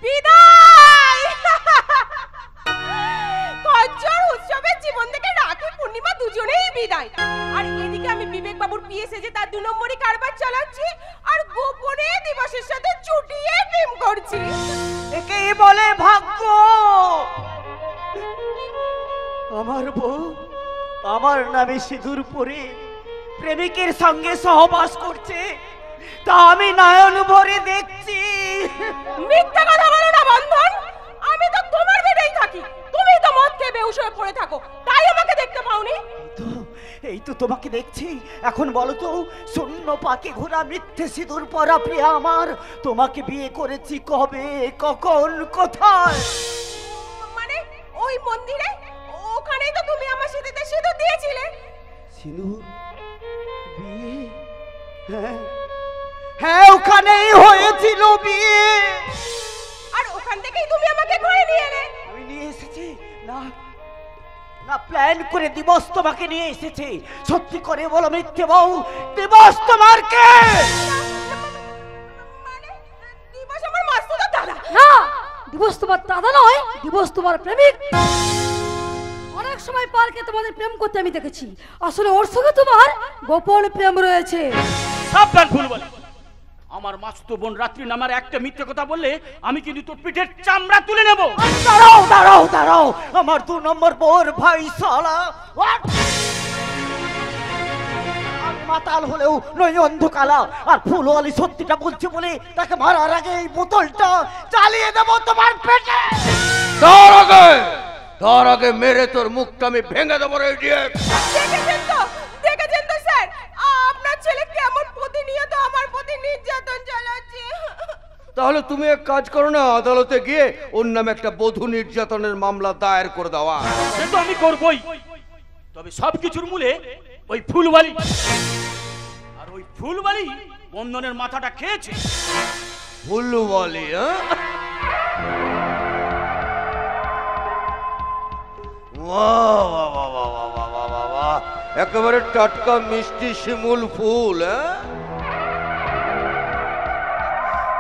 বিদায়। কচ্ছর উৎসবের জীবন থেকে রাখি পূর্ণিমা দুজনেই বিদায়। আর এদিকে আমি বিবেক বাবুর পিএসএ যে তার 2 নম্বরই কারবার চালাচ্ছি আর গোপনে দিবসের সাথে চুটিয়ে প্রেম করছি। একে বলে ভাগ্য। আমার বউ আমার নামে সিঁদুর পরে প্রেমিকের সঙ্গে সহবাস করছে, তা আমি নয়ন ভরে দেখছি। মিথ্যা কথা বলো না বন্ধন, আমি তো তোমার বেডেই থাকি, তুমি তো মদ খেয়ে বেহুশ হয়ে পড়ে থাকো, তাই আমাকে দেখতে পাওনি। এই তো তোমাকে দেখছি। এখন বলো তো, শূন্য পাকে ঘোরা মিথ্যে সিঁদুর পরা প্রিয়া আমার, তোমাকে বিয়ে করেছি কবে, কখন, কোথায়? মানে ওই মন্দিরে, ওখানেই তো তুমি আমার সিঁথিতে সিঁদুর দিয়েছিলে। সিঁদুর? বিয়ে? হ্যাঁ হ্যাঁ, ওখানেই হয়েছিল বিয়ে। আর ওখান থেকেই তুমি আমাকে ঘরে নিয়ে এলে। আমি নিয়ে এসেছি না, না প্ল্যান করে দিবস তোমাকে নিয়ে এসেছি। সত্যি করে বলো মিথ্যে বউ, দিবস তোমার কে? মানে দিবস আমার মাসুদ দাদা। না, দিবস তোমার দাদা নয়, দিবস তোমার প্রেমিক। অনেক সময় পার্কে তোমাদের প্রেম করতে আমি দেখেছি, আসলে ওর সঙ্গে তোমার গোপন প্রেম রয়েছে। সাবধান ফুলবালি, আমার মাসুতো বোন রাত্রি নামার একটা মিথ্যে কথা বললে আমি কিন্তু তোর পিঠের চামড়া তুলে নেব। দাঁড়াও দাঁড়াও দাঁড়াও, আমার 2 নম্বর বোর ভাই শালা। মাতাল হলেও নই অন্ধকালা, আর ফুলওয়ালি সত্যিটা বলছে বলে তাকে মারার আগে এই বোতলটা চালিয়ে দেবো তোমার পেটে। তার আগে মেরে তোর মুখটা আমি ভেঙে দেবো রে ইডিয়েট। দেখেছেন তো স্যার, আপনার ছেলে কেমন প্রতিনিয়ত আমার প্রতি নির্যাতন চালাচ্ছে। তাহলে তুমি এক কাজ করো না, আদালতে গিয়ে ওর নামে একটা বধূ নির্যাতনের মামলা দায়ের করে দেওয়া। সে তো আমি করবই, তবে সবকিছুর মূলে ওই ফুলবালি। আর ওই ফুলবালি বন্ধনের মাথাটা খেয়েছে। ফুলবালি? হ্যাঁ, একেবারে টাটকা মিষ্টি শিমুল ফুল।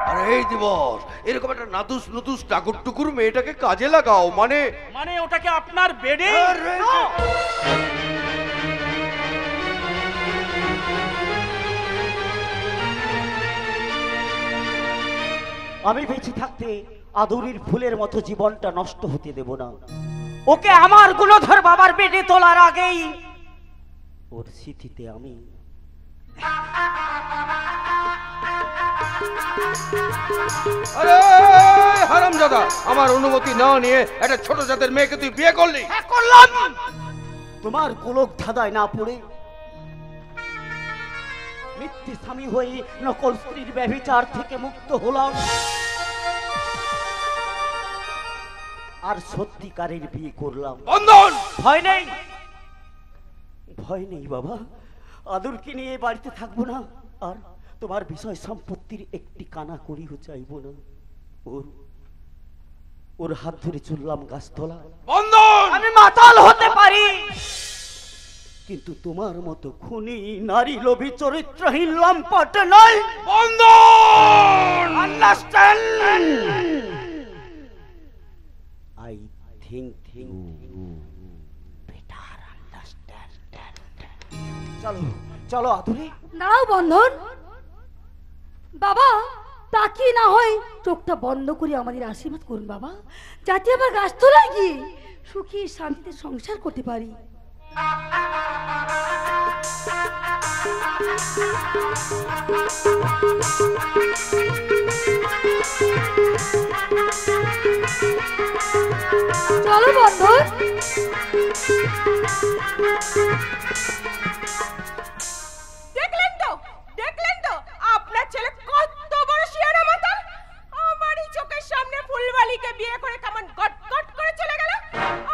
আরে এই দিবস, এরকম একটা নাদুস নুদুস টাকুর টুকুর মেয়েটাকে কাজে লাগাও। মানে মানে ওটাকে আপনার বেডে? আমি বেঁচে থাকতে আদুরির ফুলের মতো জীবনটা নষ্ট হতে দেব না। ওকে আমার গুণধর বাবার বেডে তোলার আগেই ওর স্মৃতিতে আমি আরে হারামজাদা, আমার অনুমতি না নিয়ে একটা ছোট জাতের মেয়েকে তুই বিয়ে করলি? হ্যাঁ করলাম। তোমার গোলক ধাঁধায় না পড়ে মিথ্যে স্বামী হয়ে নকল স্ত্রীর ব্যভিচার থেকে মুক্ত হলাম, আর সত্যিকারের বিয়ে করলাম। বন্ধন! ভয় নেই, ভয় নেই বাবা। আদুরকে নিয়ে বাড়িতে থাকবো না, আর তোমার বিষয় সম্পত্তির একটি কানা করিও চাইবো না। ওর হাত ধরে চললাম গাছতলা। বন্ধন! আমি মাতাল হতে পারি, কিন্তু তোমার মতো খুনি নারী লোভী চরিত্রহীন লম্পট নয়। Bandhan! Understand? I think better understand. চলো চলো আদুরে। দাঁড়াও বন্ধন, বাবা তাকিয়ে না হয় চোখটা বন্ধ করে আমাদের আশীর্বাদ করুন বাবা, যাতে আবার গাছতলায় গিয়ে সুখী শান্তিতে সংসার করতে পারি। চলো বন্ধন। দেখলেন তো আপনার ছেলে কত বড় শিয়ানা মাতাল। আমারই চোখের সামনে ফুলবালিকে বিয়ে করে কেমন গটগট করে চলে গেল।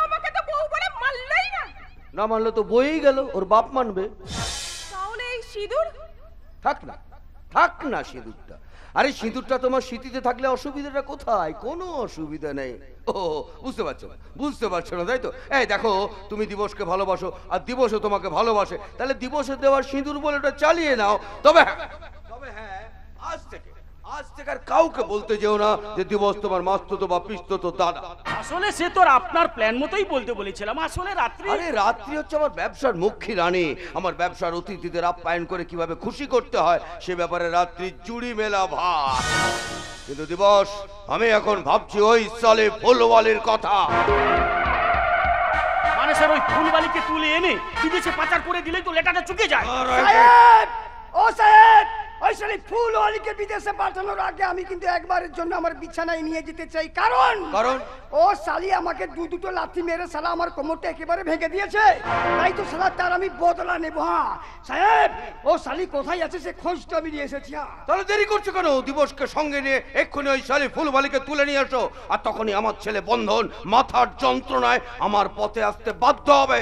আমাকে তো বউ বলে মানলই না। না মানলে তো বইই গেল, ওর বাপ মানবে। তাহলে এই সিঁদুর? থাক না সিঁদুরটা। আরে সিঁদুরটা তোমার স্মৃতিতে থাকলে অসুবিধাটা কোথায়? কোনো অসুবিধা নেই। ও বুঝতে পারছো না তাই তো? এই দেখো, তুমি দিবসকে ভালোবাসো আর দিবসও তোমাকে ভালোবাসে, তাহলে দিবসের দেওয়ার সিঁদুর বলে ওটা চালিয়ে নাও। তবে হ্যাঁ, আজ থেকে আর কাউকে বলতে যেও না যে দিবস তোমার মাস্তুতো বা পিস্তুতো দাদা। আসলে সে তো আপনার প্ল্যান মতোই বলতে বলেছিলাম। আসলে রাত্রি আরে রাত্রি হচ্ছে আমার ব্যবসার মুখ্যী রানী। আমার ব্যবসার অতিথিদের আপ্যায়ন করে কিভাবে খুশি করতে হয় সে ব্যাপারে রাত্রি জুড়ি মেলা ভাত। কিন্তু দিবস, আমি এখন ভাবছি ওই সালে ফুলওয়ালির কথা। মানে স্যার ওই ফুলবালিকে তুলে এনে বিদেশে পাচার করে দিলেই তো লেটারটা চুকে যায়। সাহেব, ও সাহেব, ওই শালি ফুলওয়ালিকে বিদেশে পাঠানোর আগে আমি কিন্তু একবারের জন্য আমার বিছানায় নিয়ে যেতে চাই। কারণ ও শালি আমাকে দুটো লাথি মেরে শালা আমার কোমরটা একেবারে ভেঙে দিয়েছে। তাই তো শালা তার আমি বদলা নেব। হ্যাঁ সাহেব, ও শালি কোথায় আছে সে খোঁজটা আমি নিয়ে এসেছি। তাহলে দেরি করছো কেন? দিবসকে সঙ্গে নিয়ে এক্ষুনি ওই শালি ফুলবালিকে তুলে নিয়ে আসো। আর তখনই আমার ছেলে বন্ধন মাথার যন্ত্রণায় আমার পথে আসতে বাধ্য হবে।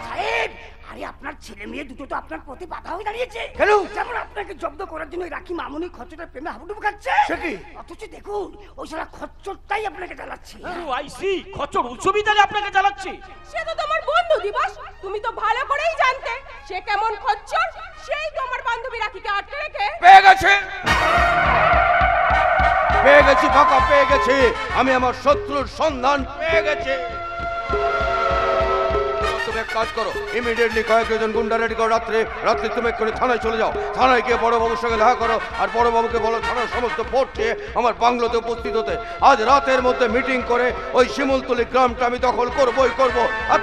সাহেব, আরে আপনার ছেলে মেয়ে দুটো তো আপনার পথে বাধা হয়ে দাঁড়িয়েছে। কেন? যেমন আপনাকে জব্দ করার জন্য রাখি মামুনি খচ্চরটার প্রেমে হাবুডুবু খাচ্ছে। সে কি? অথচ দেখুন ওই শালা খচ্চরটাই আপনাকে জ্বালাচ্ছে। আইসি খচ্চর উচ্চ বিদ্যালয়ে আপনাকে জ্বালাচ্ছে। সে তো তোমার বন্ধু দিবস, তুমি তো ভালো করেই জানতে সে কেমন খচ্চর। সেই তোমার বান্ধবী রাখিকে আটকে রেখে পেয়ে গেছে, পেয়ে গেছি ফাঁকা, পেয়ে গেছি। আমি আমার শত্রুর সন্ধান পেয়ে গেছি। তুমি এক কাজ করো, ইমিডিয়েটলি কয়েকজন গুন্ডা রেডি করো। রাত্রে তুমি এক্ষুনি থানায় চলে যাও। থানায় গিয়ে বড়বাবুর সঙ্গে দেখা করো। আর বড়বাবুকে বলো থানার সমস্ত ফোর্সে আমার বাংলোতে উপস্থিত হতে। আজ রাতের মধ্যে মিটিং করে ওই শিমুলতলি গ্রামটা আমি দখল করবই করব। আর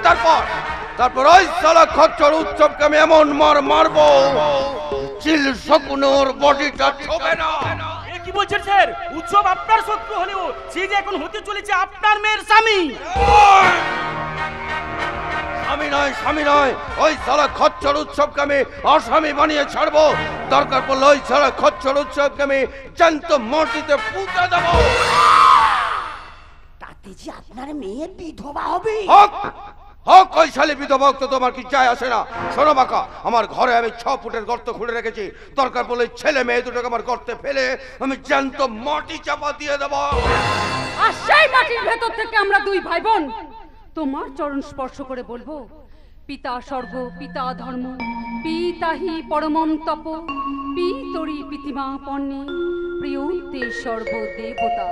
তারপর ওই সালা খচ্চর উৎসবকে আমি এমন মারবো চিল শকুনে ওর বডিটা ছোবে না। কি বলছেন স্যার? উৎসব আপনার শত্রু হলেও সে যে এখন হতে চলেছে আপনার মেয়ের স্বামী। স্বামী নয়, ওই সালা খচ্চর উৎসবকে আমি আসামি বানিয়ে ছাড়বো। দরকার পড়লে ওই সালা খচ্চর উৎসবকে আমি জ্যান্ত মাটিতে পুঁতে দেবো। তাতে যে আপনার মেয়ে বিধবা হবে। হক ওই শালি বিধবা তো তোমার কি যায় আসে না। শোনো বাকা, আমার ঘরে আমি 6 ফুটের গর্ত খুঁড়ে রেখেছি। দরকার পড়লে ছেলে মেয়ে দুটোকে আমার গর্তে ফেলে আমি জ্যান্ত মাটি চাপা দিয়ে দেবো। আর সেই মাটির ভেতর থেকে আমরা দুই ভাই বোন তোমার চরণ স্পর্শ করে বলবো, পিতা স্বর্গ পিতা ধর্ম, পিতাহি পরমম তপ, পিতরি পিতিমা পণ্যে, প্রিয়তে সর্বদেবতা।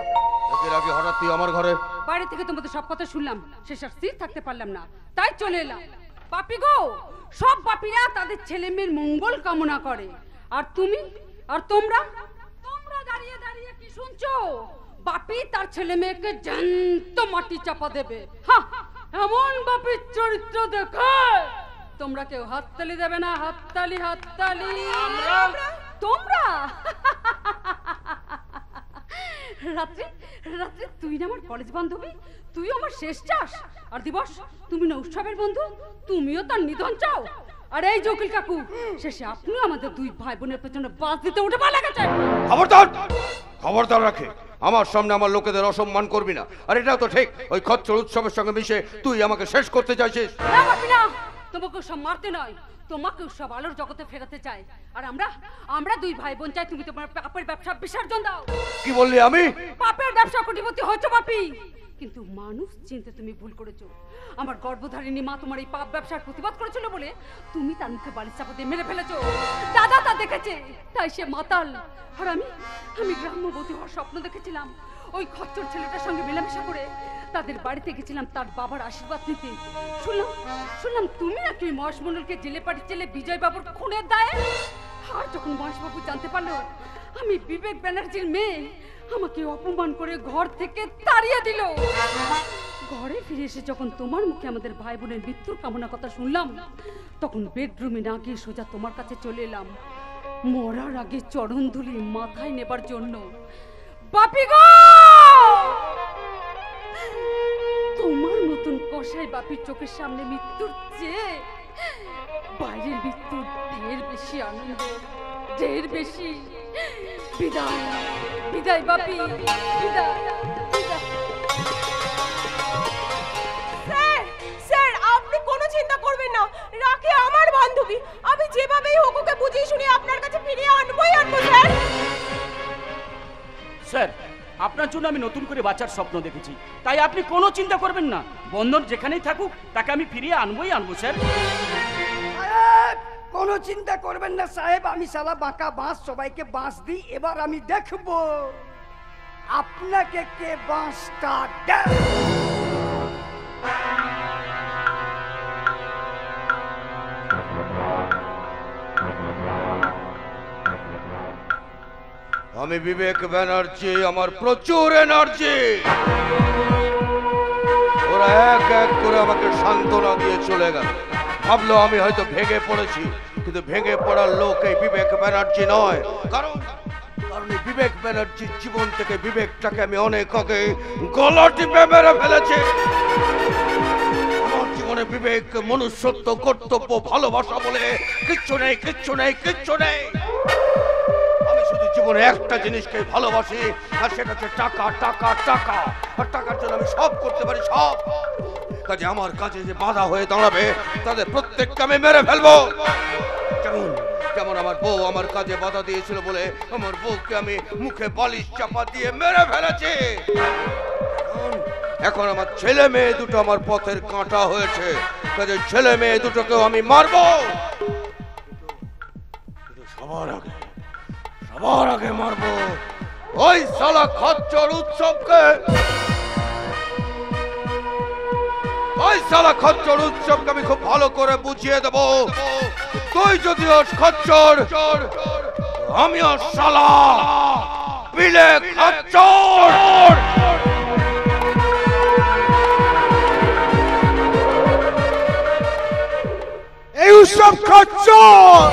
এর আগে হঠাৎ তুই আমার ঘরে? বাইরে থেকে তোমাদের সব কথা শুনলাম, শেষ আর স্থির থাকতে পারলাম না, তাই চলে এলাম। পাপি গো, সব পাপীরা তাদের ছেলে মেয়ের মঙ্গল কামনা করে। আর তুমি আর তোমরা দাঁড়িয়ে দাঁড়িয়ে কি শুনছো? বাপি তার ছেলে মেয়েকে জ্যান্ত মাটি চাপা দেবে। হ্যাঁ, এমন বাপির চরিত্র দেখে তোমরা কেউ হাততালি দেবে না। হাততালি তোমরা রাত্রি তুই না আমার কলেজ বান্ধবী, তুই আমার শেষ চাস। আর দিবস, তুমি না উৎসবের বন্ধু, তুমিও তার নিধন চাও। আর এই জকিল কাকু, শেষে আপনিও আমাদের দুই ভাই বোনের পেছনে বাস দিতে উঠে পা লেগেছে। খবরদার রাখে, আমার সামনে আমার লোকেদের অসম্মান করবি না। আর এটাও তো ঠিক, ওই খচ্চর উৎসবের সঙ্গে মিশে তুই আমাকে শেষ করতে চাইছিস। না বাপি না, তোমাকে সব মারতে নয়, তোমাকে সব আলোর জগতে ফেরাতে চাই। আর আমরা দুই ভাই বোন চাই তুমি তোমার পাপের ব্যবসা বিসর্জন দাও। কি বললি? আমি পাপের ব্যবসা কোটিপতি হয়েছো বাপি, কিন্তু মানুষ চিনতে তুমি ভুল করেছো। আমার গর্ভধারিণী মা তোমার এই পাপ ব্যবসার প্রতিবাদ করেছিল বলে তুমি তার মুখে বালিশ চাপা দিয়ে মেরে ফেলেছো। দাদা তা দেখেছে, তাই সে মাতাল। আর আমি গ্রাম্যবতী হওয়ার স্বপ্ন দেখেছিলাম। ওই খচ্চর ছেলেটার সঙ্গে মেলামেশা করে তাদের বাড়িতে গেছিলাম তার বাবার আশীর্বাদ নিতে। শুনলাম তুমি নাকি মহেশ মণ্ডলকে জেলে পাঠিয়েছিলে বিজয় বাবুর খুনের দায়ে। আর যখন মহেশ বাবু জানতে পারলো আমি বিবেক ব্যানার্জির মেয়ে, আমাকে অপমান করে ঘর থেকে তাড়িয়ে দিল। ঘরে ফিরে এসে যখন তোমার মুখে আমাদের ভাই বোনের মৃত্যুর কামনা কথা শুনলাম, তখন বেডরুমে না গিয়ে সোজা তোমার কাছে চলে এলাম, মরার আগে চরণ ধুলি মাথায় নেবার জন্য। বাপি গো, তোমার মতন কষাই বাপির চোখের সামনে মৃত্যুর চেয়ে বাইরের মৃত্যুর ঢের বেশি আনন্দ, ঢের বেশি। বিদায় বিদায় বাপি, বিদায়। স্যার, আপনি কোনো চিন্তা করবেন না, রাখি আমার বান্ধবী। আমি যেভাবেই হোক ওকে বুঝিয়ে শুনিয়ে আপনার কাছে ফিরিয়ে আনবো স্যার। স্যার, আপনার জন্য আমি নতুন করে বাঁচার স্বপ্ন দেখেছি, তাই আপনি কোনো চিন্তা করবেন না। বন্ধন যেখানেই থাকুক তাকে আমি ফিরিয়ে আনবো স্যার। কোনো চিন্তা করবেন না সাহেব, আমি শালা বাঁকা বাঁশ সবাইকে বাঁশ দিই। এবার আমি দেখবো আপনাকে কে বাঁশটা দেয়। আমি বিবেক ব্যানার্জি, আমার প্রচুর এনার্জি। ওরা এক এক করে আমাকে সান্ত্বনা দিয়ে চলে গেল। ভাবলো আমি হয়তো ভেঙে পড়েছি, কিন্তু ভেঙে পড়ার লোক এই বিবেক ব্যানার্জি নয়। কারণ এই বিবেক ব্যানার্জির জীবন থেকে বিবেকটাকে আমি অনেক আগে গলা টিপে মেরে ফেলেছি। আমার জীবনে বিবেক, মনুষ্যত্ব, কর্তব্য, ভালোবাসা বলে কিচ্ছু নেই, কিচ্ছু নেই, কিচ্ছু নেই। আমি শুধু জীবনে একটা জিনিসকে ভালোবাসি, আর সেটা হচ্ছে টাকা, টাকা, টাকা। আর টাকার জন্য আমি সব করতে পারি, সব কাজে। আমার কাজে যে বাধা হয়ে দাঁড়াবে তাদের প্রত্যেককে আমি মেরে ফেলবো। যেমন আমার বউ আমার কাজে বাধা দিয়েছিল বলে আমার বউকে আমি মুখে বালিশ চাপা দিয়ে মেরে ফেলেছি। এখন আমার ছেলে মেয়ে দুটো আমার পথের কাঁটা হয়েছে, কাজে ছেলে মেয়ে দুটোকেও আমি মারবো। সবার আগে মারবো ওই শালা খচ্চর উৎসবকে। ওই শালা খচ্চর উৎসবকে আমি খুব ভালো করে বুঝিয়ে দেব, তুই যদি ওর খচ্চর, আমিও শালা বিলে খচ্চর। এই উৎসব খচ্চর,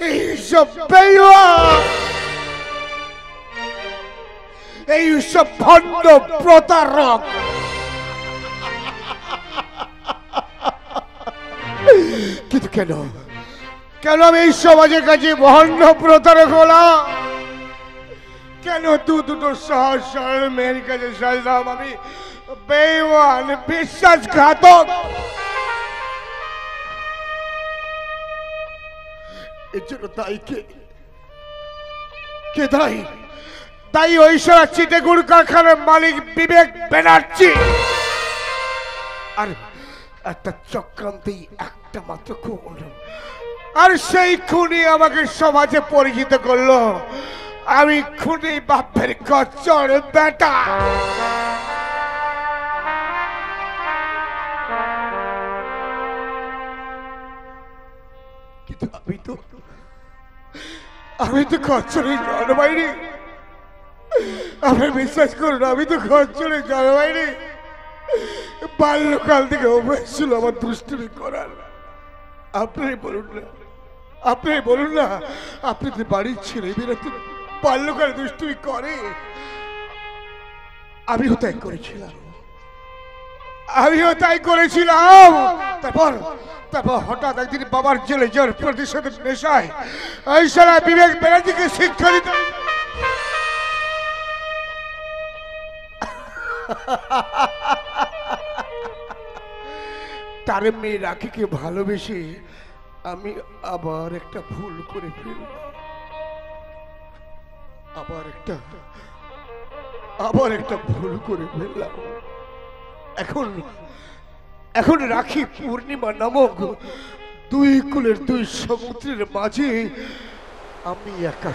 এইসব বেঈমান, এইসব ভণ্ড প্রতারক। কিন্তু কেন কেন আমি এই সমাজের কাছে ভণ্ড প্রতারক হলাম? কেন দুটো সহজ সরল মেয়ের কাছে সাজলাম আমি বেঈমান, বিশ্বাসঘাতক? এর জন্য দায়ী কে দায়ী? দায়ী ওই সারা চিটাগুড় কারখানার মালিক বিবেক ব্যানার্জি। আর একটা চক্রান্তেই একটা মাত্র খুন, আর সেই খুনি আমাকে সমাজে পরিচিত করলো আমি খুনি বাপের খচ্চর বেটা। কিন্তু আমি তো খচ্চরে জন্মাইনি। আপনি বিশ্বাস করুন, আমি তো খচ্চরে জন্মাইনি। বাল্যকাল থেকে অভ্যাস ছিল আমার দুষ্টুমি করার। আপনারাই বলুন না, আপনি তো বাড়ির ছেলে মেয়েরা তো বাল্যকালে দুষ্টুমি করে। আমিও তাই করেছিলাম। তারপর হঠাৎ একদিন বাবার জেলে যাওয়ার প্রতিশোধের নেশায় এই সারা বিবেক ব্যানার্জিকে শিক্ষা দিতে তার মেয়ে রাখিকে ভালোবেসে আমি আবার একটা ভুল করে ফেললাম। আবার একটা ভুল করে ফেললাম। এখন রাখি পূর্ণিমা নামক দুই কুলের দুই সমুদ্রের মাঝে আমি একা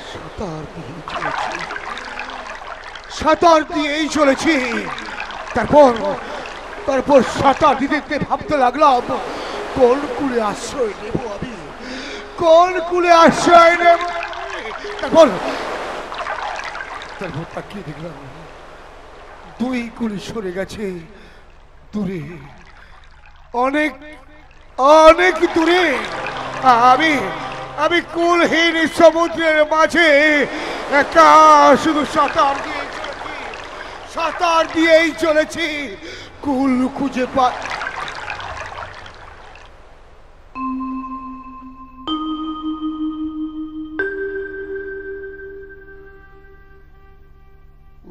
সাঁতার দিয়েই চলেছি। তারপর সাঁতার দিতে ভাবতে লাগলাম কোন কুলে আশ্রয় নেব আমি, কোন কুলে আশ্রয় নেব। তারপর তাকিয়ে দেখলাম দুই কুলি সরে গেছে দূরে, অনেক অনেক দূরে। আমি কুলহীন সমুদ্রের মাঝে একা শুধু সাঁতার দিয়েই চলেছি কুল খুঁজে পা।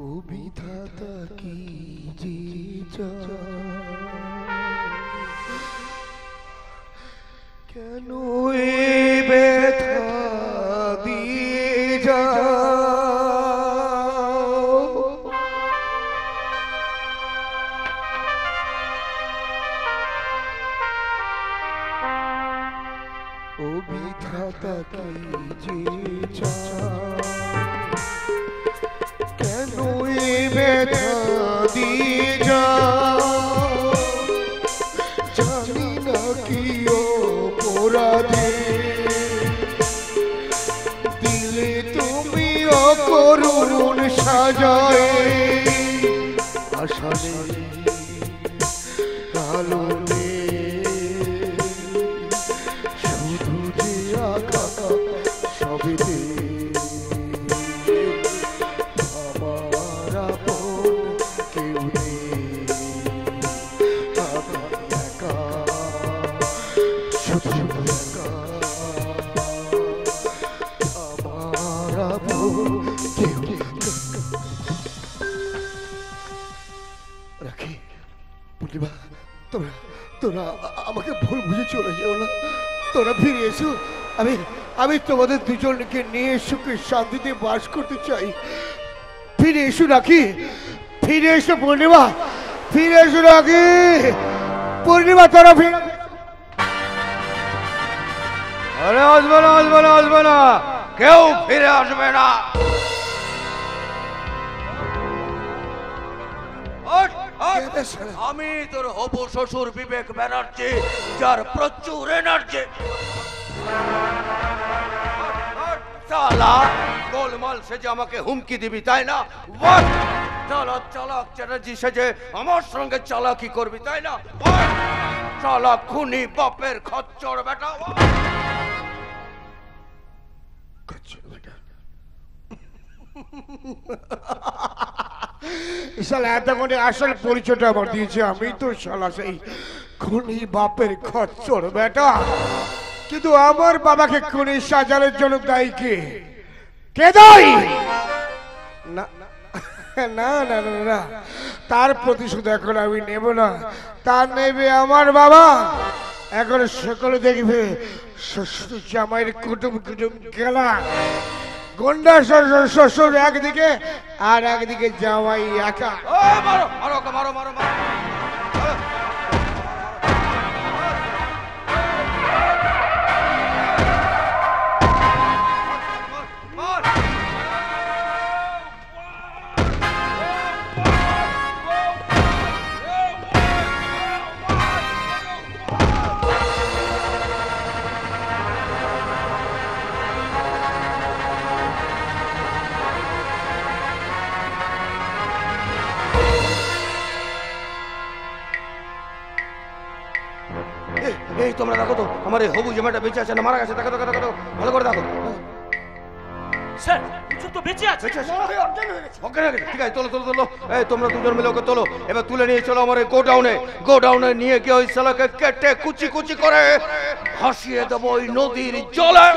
ও বিধাতা কি যে কেন এ ব্যথা দিয়ে যাও? যায় আশানে আলো শুধু যে আঁকা সবেতে আমার আপন কেউ নেই আমি একা শুধু একা আমার আপন কেউ নেই। রাখি পূর্ণিমা, তোরা তোরা আমাকে ভুল বুঝে চলে যেও না, তোরা ফিরে এসো। আমি তোমাদের দুজনকে নিয়ে সুখে শান্তিতে বাস করতে চাই। ফিরে এসো রাখি, ফিরে এসো পূর্ণিমা, ফিরে এসো রাখি। পূর্ণিমা তোরা ফিরে। আরে আসবে না, আসবে না, আসবে না, কেউ ফিরে আসবে না। আমি তোর হবু শ্বশুর বিবেক ব্যানার্জি, যার প্রচুর এনার্জি। চালা গোলমাল সেজে আমাকে হুমকি দিবি তাই না? চালাক চালাক চ্যাটার্জি সেজে আমার সঙ্গে চালাকি করবি তাই না? চালাক খুনি বাপের খচ্চর বেটা। শালা এতক্ষণে আসল পরিচয়টা আমার দিয়েছে, আমি তো শালা সেই খুনি বাপের খচ্চর বেটা। কিন্তু আমার বাবাকে খুনি সাজানোর জন্য দায়ী কে? কে দায়ী? না না না না না, তার প্রতিশোধ এখন আমি নেব না, তার নেবে আমার বাবা। এখন সকলে দেখবে শ্বশুর জামাইয়ের কুটুম কুটুম খেলা। গন্ডা শ্বশুর একদিকে আর একদিকে জামাই একা। মারো মারো মারো মারো মারো। এই তোমরা দেখো তো আমার এই হবু জামাইটা বেঁচে আছে না মারা গেছে? দেখো দেখো দেখো, ভালো করে দেখো। স্যার হুজুর তো বেঁচে আছে। অজ্ঞান হয়ে গেছে, ঠিক আছে, তোলো তোলো তোলো। এই তোমরা দুজন মিলে ওকে তোলো, এবার তুলে নিয়ে চলো আমার এই গোডাউনে নিয়ে গিয়ে ওই শালাকে কেটে কুচি কুচি করে ভাসিয়ে দেবো ওই নদীর জলে।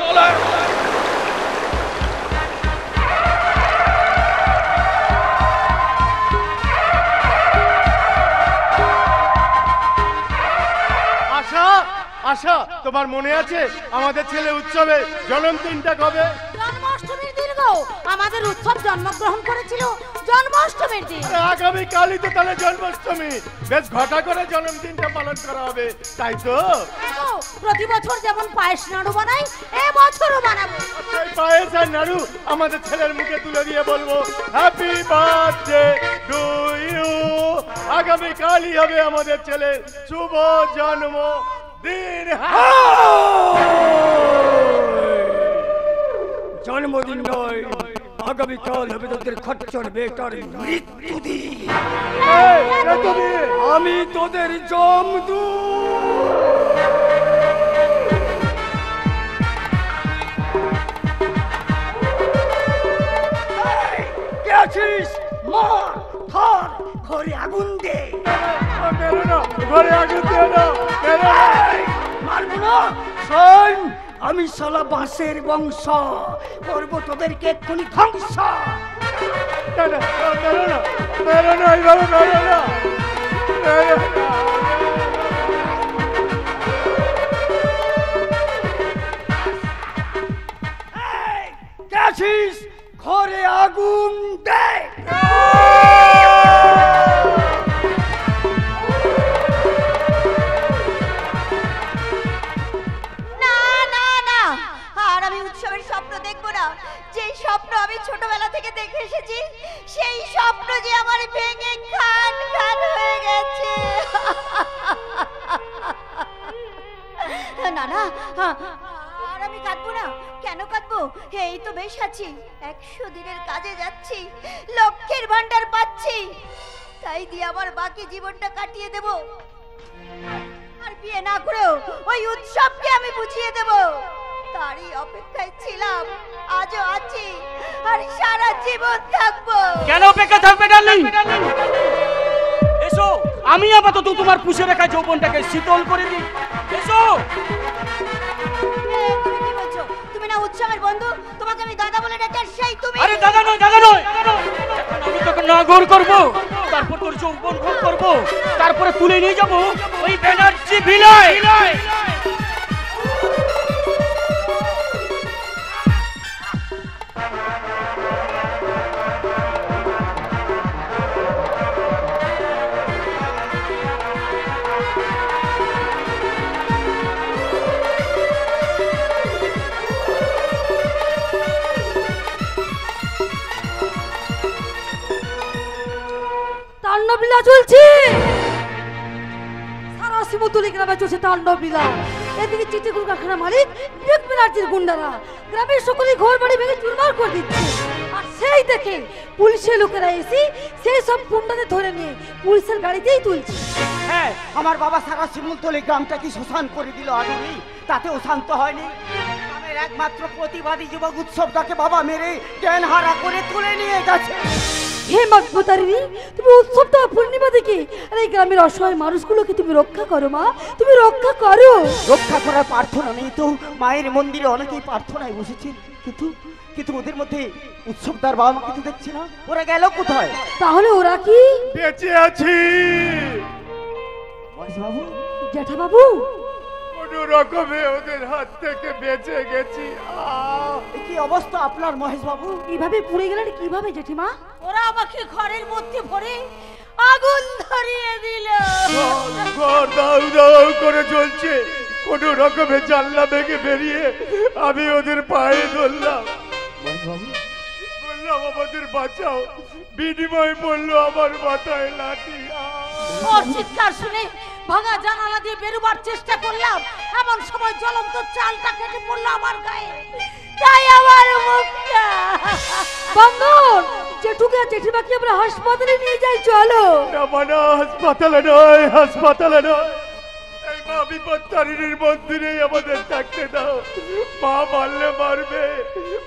আশা, তোমার মনে আছে আমাদের ছেলে উৎসবে জন্মদিনটা কবে? জন্মাষ্টমীর দিন গো, আমাদের উৎসব জন্মগ্রহণ করেছিল জন্মাষ্টমীর দিন। আগামী কালই তো তাহলে জন্মাষ্টমী, বেশ ঘটা করে জন্মদিনটা পালন করা হবে, তাই তো? প্রতি বছর যেমন পায়েস নাড়ু বানাই, এবছরও বানাবো। সেই পায়েস আর নাড়ু আমাদের ছেলের মুখে তুলে দিয়ে বলবো হ্যাপি বার্থডে টু ইউ। আগামী কালই হবে আমাদের ছেলের শুভ জন্মদিন। জন্মদিন নয়, আগামীকাল হবে তোদের খচ্চর বেটার মৃত্যুদিন। আমি তোদের যমদূত। কে আছিস? মার ধর, ঘরে আগুন দে। ঘরে আগুন দিয়ে দাও। মারবো না, শোন, আমি শালা বাঁশের বংশ, করবো তোদেরকে এক্ষুনি ধ্বংস। গেছিস, ঘরে আগুন দে। যেই স্বপ্ন আমি ছোটবেলা থেকে দেখে এসেছি, সেই স্বপ্ন যে আমার ভেঙে খান খান হয়ে গেছে। না না, আর আমি কাঁদবো না। কেন কাঁদবো? এই তো বেশ আছি, 100 দিনের কাজে যাচ্ছি, লক্ষ্যের ভান্ডার পাচ্ছি, তাই দিয়ে আমার বাকি জীবনটা কাটিয়ে দেব। আর বিয়ে না করেও ওই উৎসবকে আমি বুঝিয়ে দেব, তারই অপেক্ষায় ছিলাম, আজও আছি, আর সারা জীবন থাকবো। কেন অপেক্ষা থাকবে ডার্লিং? এসো, আমি আপাতত তোমার পুষে রাখা যৌবনটাকে শীতল করে দিই। এসো। তুমি কি বলছো? তুমি না উৎসবের বন্ধু, তোমাকে আমি দাদা বলে ডাকি, সেই তুমি? আরে দাদা নয়, দাদা নয়, আমি তোকে নাগর করব, তারপর তোর যৌবন ভোগ করব, তারপরে তুলে নিয়ে যাব ওই ব্যানার্জি ভিলায়। তাণ্ডবলীলা চলছে, সারা শিমুলতলি গ্রামে চলছে তাণ্ডবলীলা। এদিকে চিঠিগুল কারখানা মালিক বিবেক ব্যানার্জির গুন্ডারা গ্রামের সকলে ঘর বাড়ি ভেঙে চুরমার করে দিচ্ছে। আর সেই দেখে পুলিশের লোকেরা এসে সেই সব গুন্ডাদের ধরে নিয়ে পুলিশের গাড়িতেই তুলছে। হ্যাঁ, আমার বাবা সারা শিমুলতলি গ্রামটা কি শ্মশান করে দিল আদুরি, তাতেও শান্ত হয়নি। গ্রামের একমাত্র প্রতিবাদী যুবক উৎসবটাকে বাবা মেরে জ্ঞান হারা করে তুলে নিয়ে গেছে। হে মাগবতারিণী, তুমি উৎসবটা পূর্ণিমা দেখে আর এই গ্রামের অসহায় মানুষগুলোকে তুমি রক্ষা করো মা, তুমি রক্ষা করো। রক্ষা করার প্রার্থনা নেই তো, মায়ের মন্দিরে অনেকেই প্রার্থনায় বসেছে, কিন্তু কিন্তু ওদের মধ্যে উৎসবদার বাবা মা কিন্তু দেখছি না, ওরা গেল কোথায়? তাহলে ওরা কি বেঁচে আছি? বাবু, জ্যাঠা বাবু, কোনো রকমে ওদের হাত থেকে বেঁচে গেছি। কি অবস্থা আপনার মহেশ বাবু? এইভাবে পুড়ে গেলেন কিভাবে জেঠিমা? ওরা আমাকে ঘরের মধ্যে ভরে আগুন ধরিয়ে দিল। ঘর দাউ দাউ করে চলছে, কোনো রকমে জানলা ভেঙে বেরিয়ে আমি ওদের পায়ে ধরলাম, বললাম আমাদের বাঁচাও, বিনিময় বললো আমার মাথায় লাঠি। ওর চিৎকার শুনে ভাঙা জানালা দিয়ে বেরোবার চেষ্টা করলাম, এমন সময় জ্বলন্ত চালটা কেটে পড়লো আমার গায়ে, তাই আমার মুখটা। বান্দর, জেঠুকে জেঠিমাকে আমরা হাসপাতালে নিয়ে যাই, চলো। না মানে হাসপাতালে নয়, হাসপাতালে নয়, এই মা বিপত্তারিণীর মন্দিরে আমাদের থাকতে দাও। মা মারলে মারবে,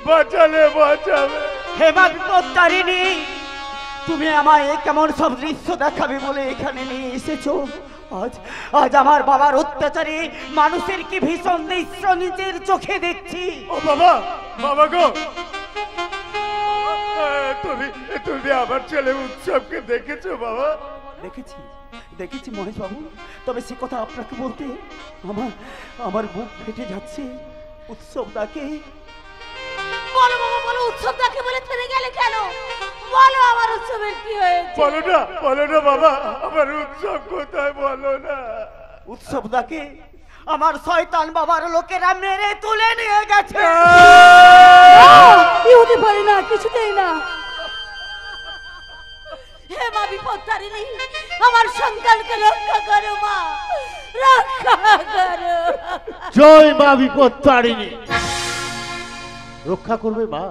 বাঁচালে বাঁচাবে। হে মা বিপত্তারিণী, তুমি আমায় কেমন সব দৃশ্য দেখাবে বলে এখানে নিয়ে এসেছো? আজ আজ আমার বাবার অত্যাচারে মানুষের কি ভীষণ দৃশ্য নিজের চোখে দেখছি। ও বাবা, বাবা গো, তুমি তুমি আমার ছেলে উৎসবকে দেখেছো বাবা? দেখেছি, দেখেছি মহেশ বাবু, তবে সে কথা আপনাকে বলতে আমার আমার বুক ফেটে যাচ্ছে। উৎসবটাকে বলো বাবা, বলো উৎসবটাকে বলে থেমে গেলে কেন? বলো আমার উৎসবের কি হয়েছে? বলো না বাবা, আমার উৎসব কোথায় বলো না। উৎসবটাকে আমার শয়তান বাবার লোকেরা মেরে তুলে নিয়ে গেছে। কি হতে পারে না, কিছুতেই না। হে মা বিপত্তারিণী, আমার সন্তানকে রক্ষা করো মা, রক্ষা করো। জয় মা বিপত্তারিণী। রক্ষা করবে মা,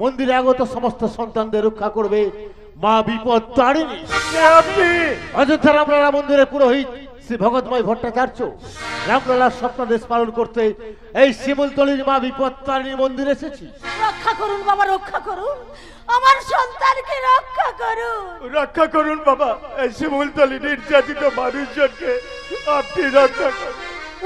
মন্দিরে আগত সমস্ত সন্তানদের রক্ষা করবে মা বিপত্তারিণী। আপনি অযোধ্যা রামলালা মন্দিরের পুরোহিত শ্রী ভগতময় ভট্টাচার্য রামলালার স্বপ্নাদেশ পালন করতে এই শিমুলতলির মা বিপত্তারিণী মন্দিরে এসেছি। রক্ষা করুন বাবা, রক্ষা করুন, আমার সন্তানকে রক্ষা করুন। রক্ষা করুন বাবা, এই শিমুলতলি নির্যাতিত মানুষজনকে আপনি রক্ষা করুন।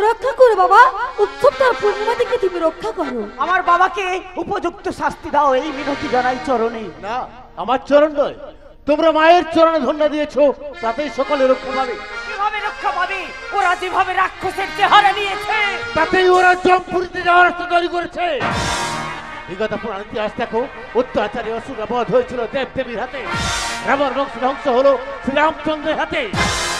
রক্ষা করো বাবা, উৎসবটার পূর্ণিমা থেকে তুমি রক্ষা করো। আমার বাবাকে উপযুক্ত শাস্তি দাও, এই মিনতি জানাই চরণে। না, আমার চরণ নয়, তোমরা মায়ের চরণে ধন্য দিয়েছো, তাতেই সকলে রক্ষা পাবে। কিভাবে রক্ষা পাবে? ওরা যেভাবে রাক্ষসের চেহারা নিয়েছে, তাতেই ওরা জমপুরিতে যাওয়ার রাস্তা তৈরি করেছে। বিগত পুরাণ ইতিহাস দেখো, অত্যাচারী অসুরা বধ হয়েছিল দেব দেবীর হাতে, রাবণ বংশ ধ্বংস হলো শ্রীরামচন্দ্রের হাতে,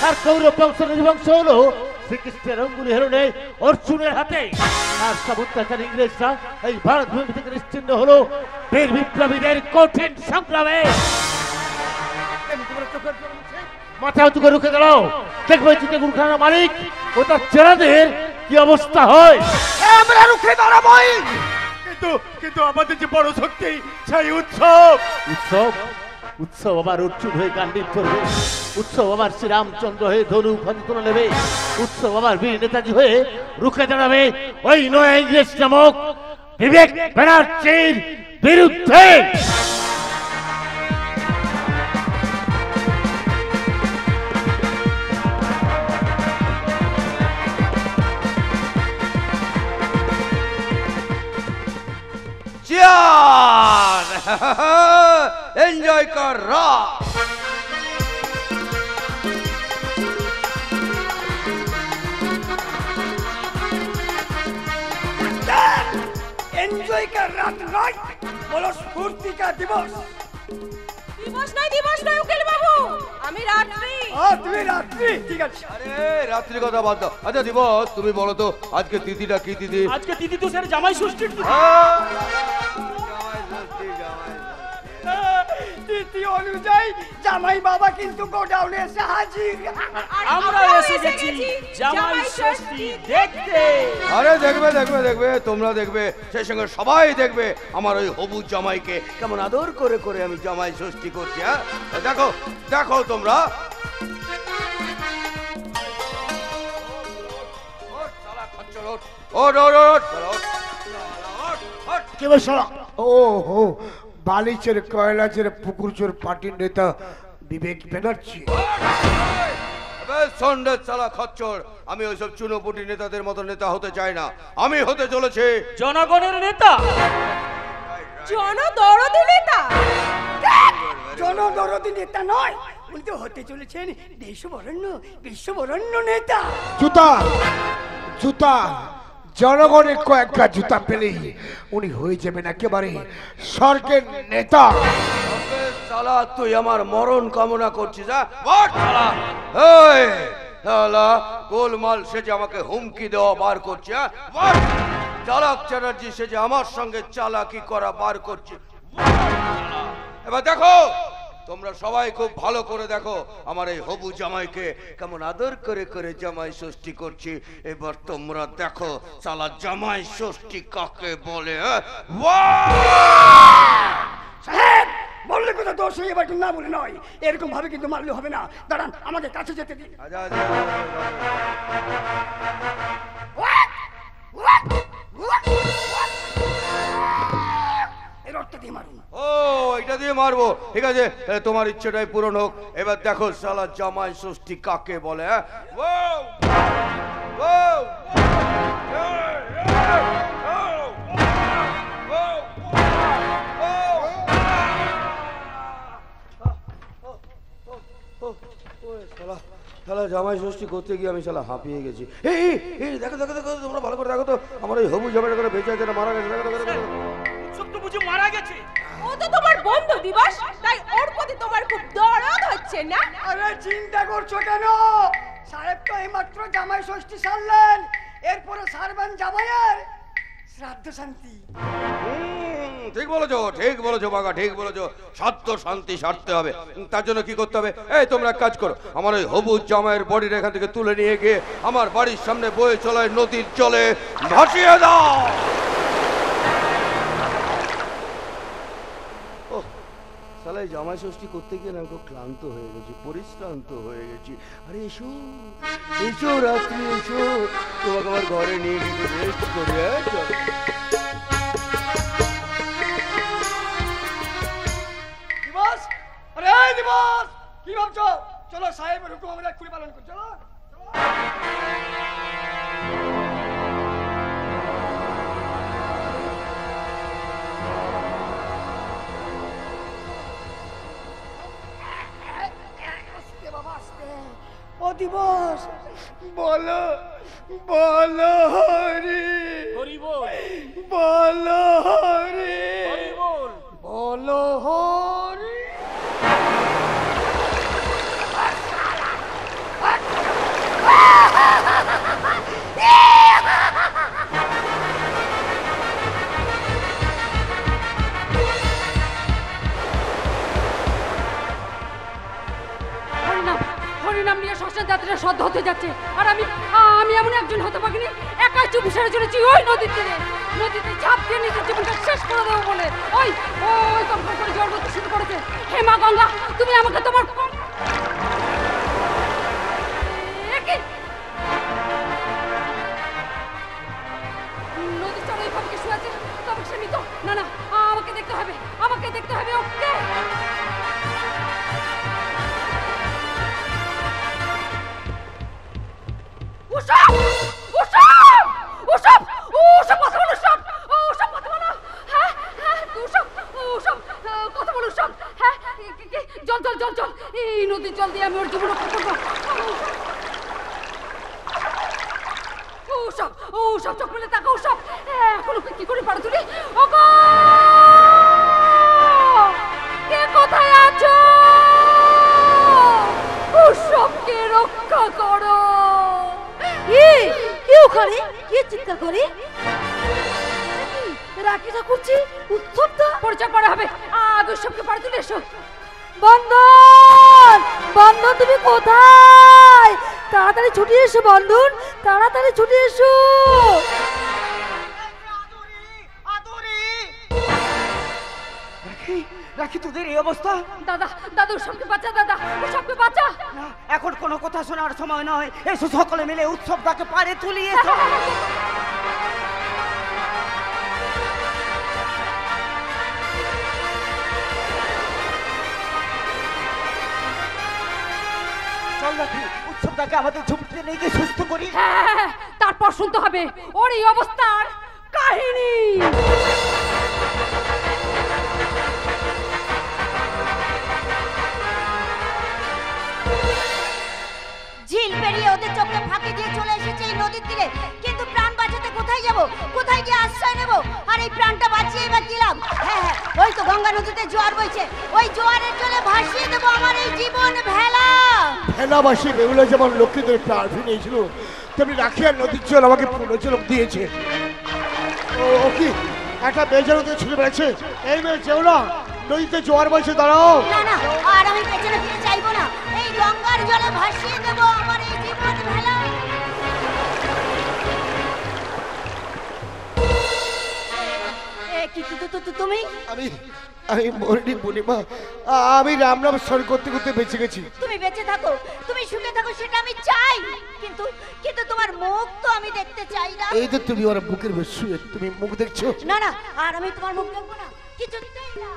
আর কৌরব বংশ নির্বংশ হলো শ্রীকৃষ্ণের অঙ্গুলি হেরণে অর্জুনের হাতে, আর সব অত্যাচারী ইংরেজরা এই ভারত ভূমি থেকে নিশ্চিন্ন হলো বীর বিপ্লবীদের কঠিন সংগ্রামে। মাথা উঁচু করে রুখে দাঁড়াও, দেখবে চিত্রগুরখানার মালিক ও তার চেরাদের কি অবস্থা হয়। আমরা রুখে দাঁড়াবোই, কিন্তু কিন্তু আমাদের যে বড় শক্তি সেই উৎসব। উৎসব উৎসব আবার অর্জুন হয়ে গান্ডীব ধরবে, উৎসব আবার শ্রীরামচন্দ্র হয়ে ধনু খন্ড তুলে নেবে, উৎসব আবার বীর নেতাজি হয়ে রুখে দাঁড়াবে ওই নয়া ইংরেজ নামক বিবেক ব্যানার্জির বিরুদ্ধে। এনজয় কর রা। एंजॉय का रात रात बोलो स्फूर्ति का दिवस। দিবস নয় উকিল বাবু, আমি রাত্রি। তুমি রাত্রি, ঠিক আছে। আরে রাত্রি কথা বাদ দাও। আচ্ছা দিবস, তুমি বলো তো আজকে তিথিটা কি তিথি? আজকে তিথি তো স্যার জামাই ষষ্ঠীর তিথি। তিথি অনুযায়ী জামাই বাবা কিন্তু গোডাউনে এসে হাজির। আমরা এসে গেছি জামাই ষষ্ঠী দেখতে। আরে দেখবে দেখবে দেখবে, তোমরা দেখবে, সেই সঙ্গে সবাই দেখবে আমার ওই হবু জামাইকে কেমন আদর করে করে আমি জামাই ষষ্ঠী করছি। হ্যাঁ দেখো দেখো তোমরা। ও হো, বালিচের কয়লাচের পুকুরচোর পার্টির নেতা বিবেক ব্যানার্জি। আমি ওইসব চুনোপুটি নেতাদের মতো নেতা হতে চাই না, আমি হতে চলেছে জনগণের নেতা, জনদরদি নেতা। জনদরদি নেতা নয়, উনি তো হতে চলেছেন দেশবরেণ্য বিশ্ববরেণ্য নেতা। জুতা জুতা জনগণের কয়েকটা জুতা পেলেই উনি হয়ে যাবেন একেবারে স্বর্গের নেতা। শালা তুই আমার মরণ কামনা করছিস? গোলমাল সেজে আমাকে হুমকি দেওয়া বার করছে। চালাক চ্যাটার্জি সেজে আমার সঙ্গে চালাকি করা বার করছে। এবার দেখো, তোমরা সবাই খুব ভালো করে দেখো আমার এই হবু জামাইকে কেমন আদর করে করে জামাই ষষ্ঠী করছি। এবার তোমরা দেখো শালা জামাই ষষ্ঠী কাকে বলে। সাহেব বললে কথা দোষ হয়ে এবার না বলে নয়, এরকম ভাবে কিন্তু মারলে হবে না। দাঁড়ান, আমাকে কাছে যেতে দিন। ও এটা দিয়ে মারবো, ঠিক আছে, তোমার ইচ্ছেটাই পূরণ হোক। এবার দেখো শালা জামাই ষষ্ঠী কাকে বলে। শালা জামাই ষষ্ঠী করতে গিয়ে আমি শালা হাঁপিয়ে গেছি। এই দেখো দেখো দেখো, তোমরা ভালো করে দেখো তো আমার ওই হবু জামাইটা করে বেঁচে আছে না মারা গেছে? দেখো দেখো দেখো, সত্য বুঝি মারা গেছে। ও তো তোমার বন্ধু দিবস, তাই ওর প্রতি তোমার খুব দরদ হচ্ছে না? আরে চিন্তা করছো কেন? সাহেব তো এইমাত্র জামাই ষষ্ঠী সারলেন, এরপরে সারবেন জামাইয়ের শ্রাদ্ধ শান্তি। ঠিক বলেছো, ঠিক বলেছো বাঘা, ঠিক বলেছো। শ্রাদ্ধ শান্তি সারতে হবে, তার জন্য কি করতে হবে? এই তোমরা এক কাজ করো, আমার ওই হবু জামাইয়ের বডির এখান থেকে তুলে নিয়ে গিয়ে আমার বাড়ির সামনে বয়ে চলায় নদীর জলে ভাসিয়ে দাও। শালা জামাই ষষ্ঠী করতে গিয়ে আমি খুব ক্লান্ত হয়ে গেছি, পরিশ্রান্ত হয়ে গেছি। আরে এসো এসো রাত্রি, এসো তোমাকে আমার ঘরে নিয়ে গিয়ে রেস্ট করি। চলো দিবস, আরে দিবস, কি ভাবছো? চলো সাহেবের হুকুম আমরা এক্ষুনি পালন করি। চলো ও দিবস, বলো বলো হরি হরি বল, বলো হরি হরি বল, বলো হরি। হরিনাম হরিনাম নিয়ে শ্মশান স্নান যাত্রা সদ্য হতে যাচ্ছে, আর আমি আমি এমন একজন হতভাগিনী একাই চুপ সেরে চলেছি ওই নদীতে ঝাঁপ দিয়ে নিজের জীবনটা শেষ করে দেবো বলে। ওই ওই কম্পন করে জল বলতে শুরু করেছে। হে মা গঙ্গা, তুমি আমাকে তোমার নদী চড়াই ভাবকে শুয়েছে, তবে সে মৃত। না না, আমাকে দেখতে হবে ওকে। জল এই নদীর জল দিয়ে আমি ওর জীবন রক্ষা করবো। সব চোখ মেলে তাকাও সব। এখন ওকে কি করে পারো তুমি? কে কোথায় আছো? সবকে রক্ষা করো। কেউ করে কে চিৎকার করে? রাখি ঠাকুরজি, উৎসবটা পরিচয় করা হবে। আগে সবকে পারে তুলে এসো। বন্ধন, তুমি কোথায়? তাড়াতাড়ি ছুটে এসো বন্ধন, তাড়াতাড়ি ছুটে এসো। রাখি, তোদের এই অবস্থা? দাদা সবকে বাঁচা, দাদা সবকে বাঁচা। এখন কোনো কথা শোনার সময় নয়, এসো সকলে মিলে উৎসবটাকে পারে তুলিয়ে উৎসবটাকে আমাদের ঝুঁকিতে নিয়ে গিয়ে সুস্থ করি। হ্যাঁ, তারপর শুনতে হবে ওর এই অবস্থার কাহিনী। ঝিল পেরিয়ে ওদের চোখে ফাঁকি দিয়ে চলে এসেছে এই নদীর তীরে, কিন্তু প্রাণ বাঁচাতে কোথায় যাব, কোথায় গিয়ে আশ্রয় নেব? আর এই প্রাণটা বাঁচিয়ে বা কি লাভ? হ্যাঁ, ওই তো গঙ্গা নদীতে জোয়ার বইছে, ওই জোয়ারের জলে ভাসিয়ে দেবো আমার এই জীবন ভেলা। ভেলাবাসী বেগুলো যেমন লক্ষ্মীদের প্রাণ ফিরিয়েছিল, তেমনি রাখি আর নদীর জল আমাকে পুনর্জন্ম দিয়েছে। ও কি একটা বেজারতে ছুটে বেড়াচ্ছে? এই মেয়ে যেও না, নদীতে জোয়ার বইছে, দাঁড়াও। না, আর আমি পেছনে ফিরে চাইবো না, এই গঙ্গার জলে ভাসিয়ে দেবো আমার এই জীবন ভেলা। তুমি? আমি মরিনি পূর্ণিমা, আমি রাম নাম স্মরণ করতে করতে বেঁচে গেছি। তুমি বেঁচে থাকো, তুমি সুখে থাকো, সেটা আমি চাই, কিন্তু তোমার মুখ তো আমি দেখতে চাই না। এই তো তুমি ওর বুকের ভেতর শুয়ে তুমি মুখ দেখছো। না, আর আমি তোমার মুখ দেখবো না, কিছুতেই না।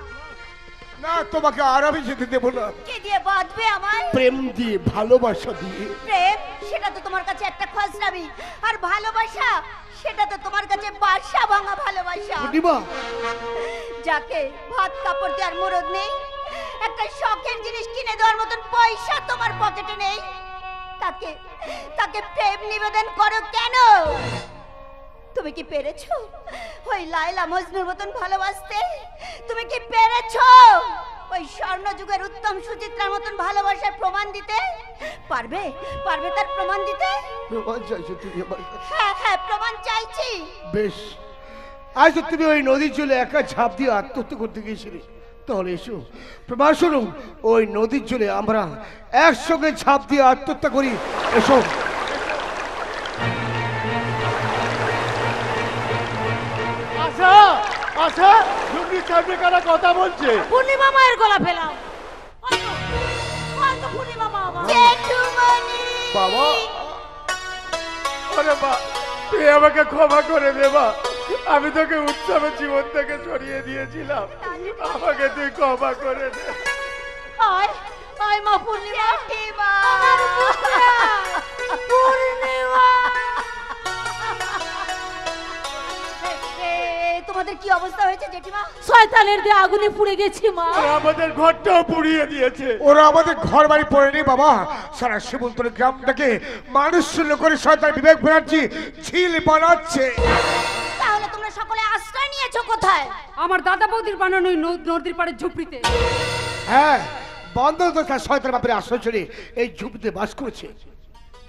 না, তোমাকে আর আমি যেতে দেবো না। কি দিয়ে বাঁধবে আমায়? প্রেম দিয়ে, ভালোবাসা দিয়ে। প্রেম সেটা তো তোমার কাছে একটা খসড়াবি, আর ভালোবাসা সেটা তো তোমার কাছে বাসা ভাঙা ভালোবাসা। যাকে ভাত কাপড় দেওয়ার মুরদ নেই, একটা শখের জিনিস কিনে দেওয়ার মতন পয়সা তোমার পকেটে নেই, তাকে প্রেম নিবেদন করো কেন? তুমি কি পেরেছো ওই লায়লা মজনুর মতন ভালোবাসতে? তুমি কি পেরেছো ওই স্বর্ণ যুগের উত্তম সুচিত্রার মতন ভালোবাসার প্রমাণ দিতে? পারবে তার প্রমাণ দিতে? প্রমাণ চাইছো তুমি আমার? হ্যাঁ, প্রমাণ চাইছি। বেশ, আজ তুমি ওই নদীর জলে একা ঝাঁপ দিয়ে আত্মহত্যা করতে গিয়েছিলে, তাহলে এসো প্রমাণ স্বরূপ ওই নদীর জলে আমরা একসঙ্গে ঝাঁপ দিয়ে আত্মহত্যা করি। এসো। আচ্ছা, ঝুঁকির সামনে কারা কথা বলছে? পূর্ণিমা মায়ের গলা ফেলাও। বাবা, আরে মা, তুই আমাকে ক্ষমা করে দে মা, আমি তোকে উৎসবের জীবন থেকে সরিয়ে দিয়েছিলাম, আমাকে তুই ক্ষমা করে দে। আয় মা পূর্ণিমা, তোমাদের কি অবস্থা হয়েছে জেঠিমা? শয়তানের দিয়ে আগুনে পুড়ে গেছি মা। আমাদের ঘরটাও পুড়িয়ে দিয়েছে। ওরা আমাদের ঘর বাড়ি পড়েনি বাবা, সারা শিবন্তর গ্রামটাকে মানুষ শূন্য করে শয়তান বিবেক ব্যানার্জি ঝিল বানাচ্ছে। তাহলে তোমরা সকলে আশ্রয় নিয়েছো কোথায়? আমার দাদা বৌদির বানানো নদীর পাড়ে ঝুপড়িতে। হ্যাঁ, বন্ধন তো তার শয়তান বাপের আশ্রয় ছেড়ে এই ঝুপড়িতে বাস করছে।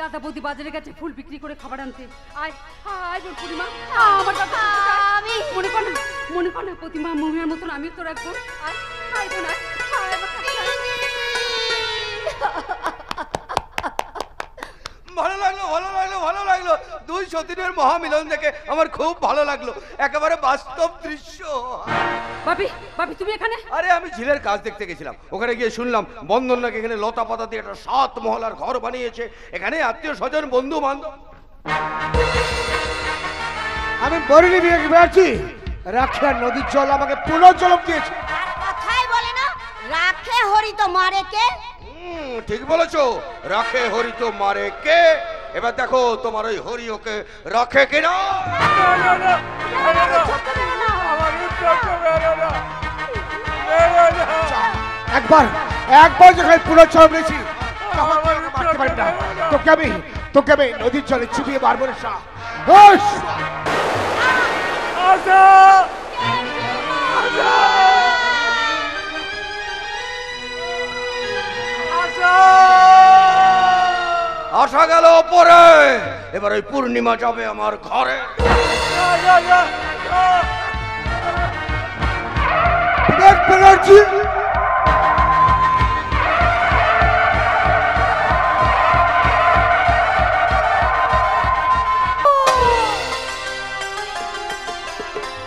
দাদা বৌদি বাজারে গেছে ফুল বিক্রি করে খাবার আনতে। আয় বোন পূর্ণিমা, আমার দাদা আমি মনে কর না প্রতিমা মহিমার মতন আমি তো রাখবো। আয় বোন, আয়। সতীনের মহামিলন দেখে আমার খুব ভালো লাগলো, একেবারে বাস্তব দৃশ্য। বাপি বাপি তুমি এখানে? আরে আমি ঝিলের কাজ দেখতে গেছিলাম, ওখানে গিয়ে শুনলাম বন্ধন নাকি এখানে লতা পাতা দিয়ে একটা 7 মহলার ঘর বানিয়েছে, এখানে আত্মীয় স্বজন বন্ধু বান্ধব। আমি বরিনি বিয়ে বেড়াচ্ছি, রাখে আর নদীর জল আমাকে পুনর্জন্ম দিয়েছে। আর কথাই বলে না, রাখে হরি তো মারে কে? ঠিক বলেছো, রাখে হরি তো মারে কে। এবার দেখো তোমার ওই হরি ওকে রাখে কিনা। একবার একবার যখন পুনর্জন্ম নিয়েছি তোকে আমি নদীর জলে চুপিয়ে মারবো রে শাহ। আসা গেল পরে, এবার ওই পূর্ণিমা যাবে আমার ঘরে। বিবেক ব্যানার্জি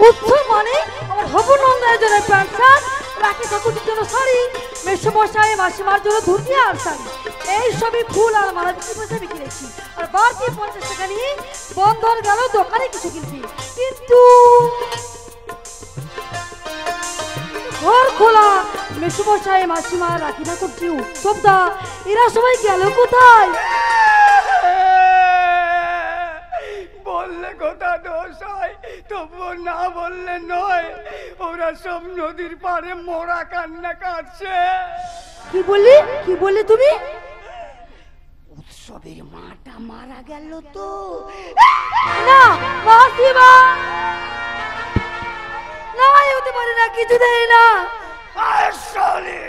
উৎসব মানে আমার হবু নন্দার জন্য প্যান্ট শার্ট, রাখি ঠাকুরের জন্য শাড়ি, মেসমশাই মাসিমার জন্য ধুতি আর শাড়ি, এই সবই ফুল আর মালা বিক্রি পয়সা বিকিয়েছি। আর বাড়তি 50 টাকা নিয়ে বন্ধন গেল দোকানে কিছু কিনতে। কিন্তু ঘর খোলা মেসমশাই মাসিমা রাখি ঠাকুরজি উৎসবদা এরা সবাই গেল কোথায়? বললে কথা দোষ হয়, তবুও না বললে নয়, ওরা সব নদীর পাড়ে মোরা কান্না কাটছে। কি বললি তুমি? উৎসবের মাটা মারা গেল তো। না মাসিমা, না হতে পারে না, কিছু দেয় না। আসলে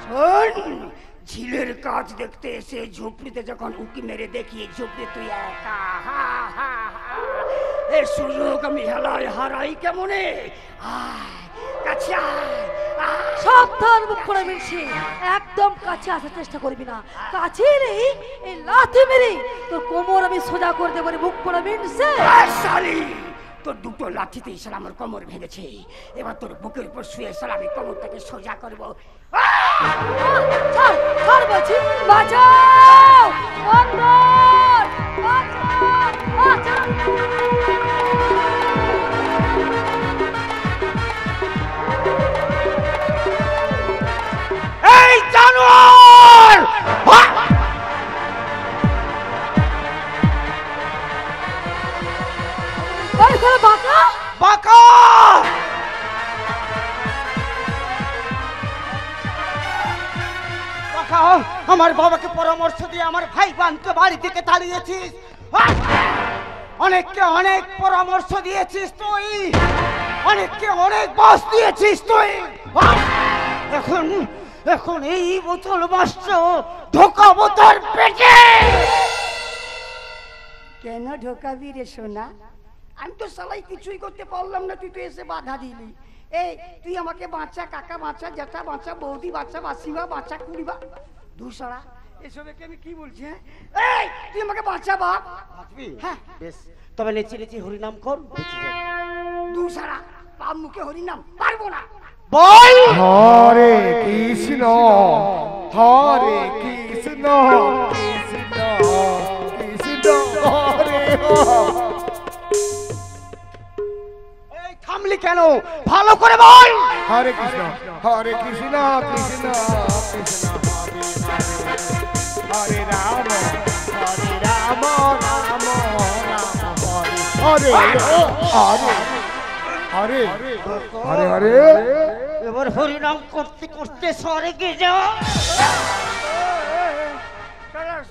শোন, ঝিলের কাজ দেখতে এসে ঝুপড়িতে যখন উকি মেরে দেখি ঝুপড়ি তুই একা, হা হা হা, এ সুযোগ আমি হেলায় হারাই কেমনে? আয় কাছে আয়। সাবধান মুখ করে মিলছি, একদম কাছে আসার চেষ্টা করবি না। কাছে নেই এই লাথি মেরে তোর কোমর আমি সোজা করে দেবো। মুখ করে মিলছে শালি, তোর দুটো লাঠিতে এসে আমার কোমর ভেঙেছে, এবার তোর বুকের উপর শুয়ে এসে আমি কোমরটাকে সোজা করবো। ছাড় বলছি, বাঁচাও বন্ধন, বাঁচাও, বাঁচাও। এই জানোয়ার! বাঁকা বাঁকা! বাঁকা, আমার বাবাকে পরামর্শ দিয়ে আমার ভাই বোনকে বাড়ি থেকে তাড়িয়েছিস। অনেককে অনেক পরামর্শ দিয়েছিস তুই, অনেককে অনেক বাস দিয়েছিস তুই। এখন এখন এই বোতল মাস্ট ঢোকাবো তোর পেটে। কেন ঢোকাবি রে সোনা? আমি তো সালাই কিছুই করতে পারলাম না, তুই তো এসে বাধা দিলি। এই তুই আমাকে বাঁচা, কাকা বাঁচা, জ্যাঠা বাঁচা, বৌদি বাঁচা, মাসিমা বাঁচা, কুড়িবা দুসরা, এসবেকে আমি কি বলছি? এই তুই আমাকে বাঁচা বাপ। হ্যাঁ বেশ, তবে নেচে নেচে হরিনাম কর। দুসরা বাপ মুখে হরিনাম পারবো না। বল হরে কৃষ্ণ, হরে কৃষ্ণ, কৃষ্ণ কৃষ্ণ হরে হরে। এই থামলি কেন? ভালো করে বল। হরে কৃষ্ণ, হরে কৃষ্ণ, কৃষ্ণ কৃষ্ণ হরে রাম, হরে রাম, রাম রাম হরে হরে, হরে হরে হরে। এবার হরিনাম করতে করতে স্বর্গে যা।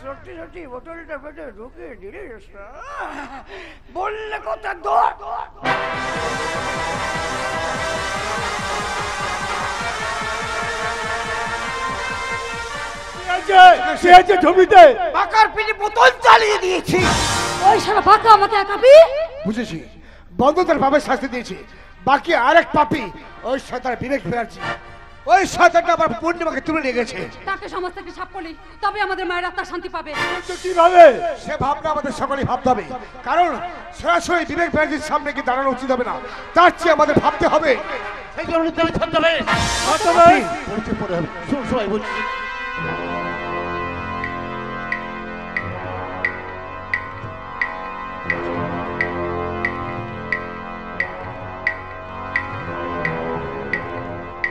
সত্যি সত্যি বোতলটা পেটে ঢুকিয়ে দিলে বললে কথা দর। জমিতে বাঁকার পিঠে বোতল চালিয়ে দিয়েছি। ওই সারা বাঁকা আমাকে একাবি। বুঝেছি, বন্ধুদের ভাবে শাস্তি দিয়েছি, বাকি আরেক পাপি ওই শয়তান বিবেক ব্যানার্জি। ওই শয়তানটা আমার পূর্ণিমাকে তুলে নিয়ে গেছে। তাকে সমাজ থেকে সাফ করলি তবে আমাদের মায়ের আত্মা শান্তি পাবে। কিন্তু কিভাবে? সে ভাবনা আমাদের সকলেই ভাবতে হবে, কারণ সরাসরি বিবেক ব্যানার্জির সামনে কি দাঁড়ানো উচিত হবে না, তার চেয়ে আমাদের ভাবতে হবে। সেই জন্য তুমি ছদ্মবেশ পরিচয় পড়ে হবে। শুন সবাই বলছি,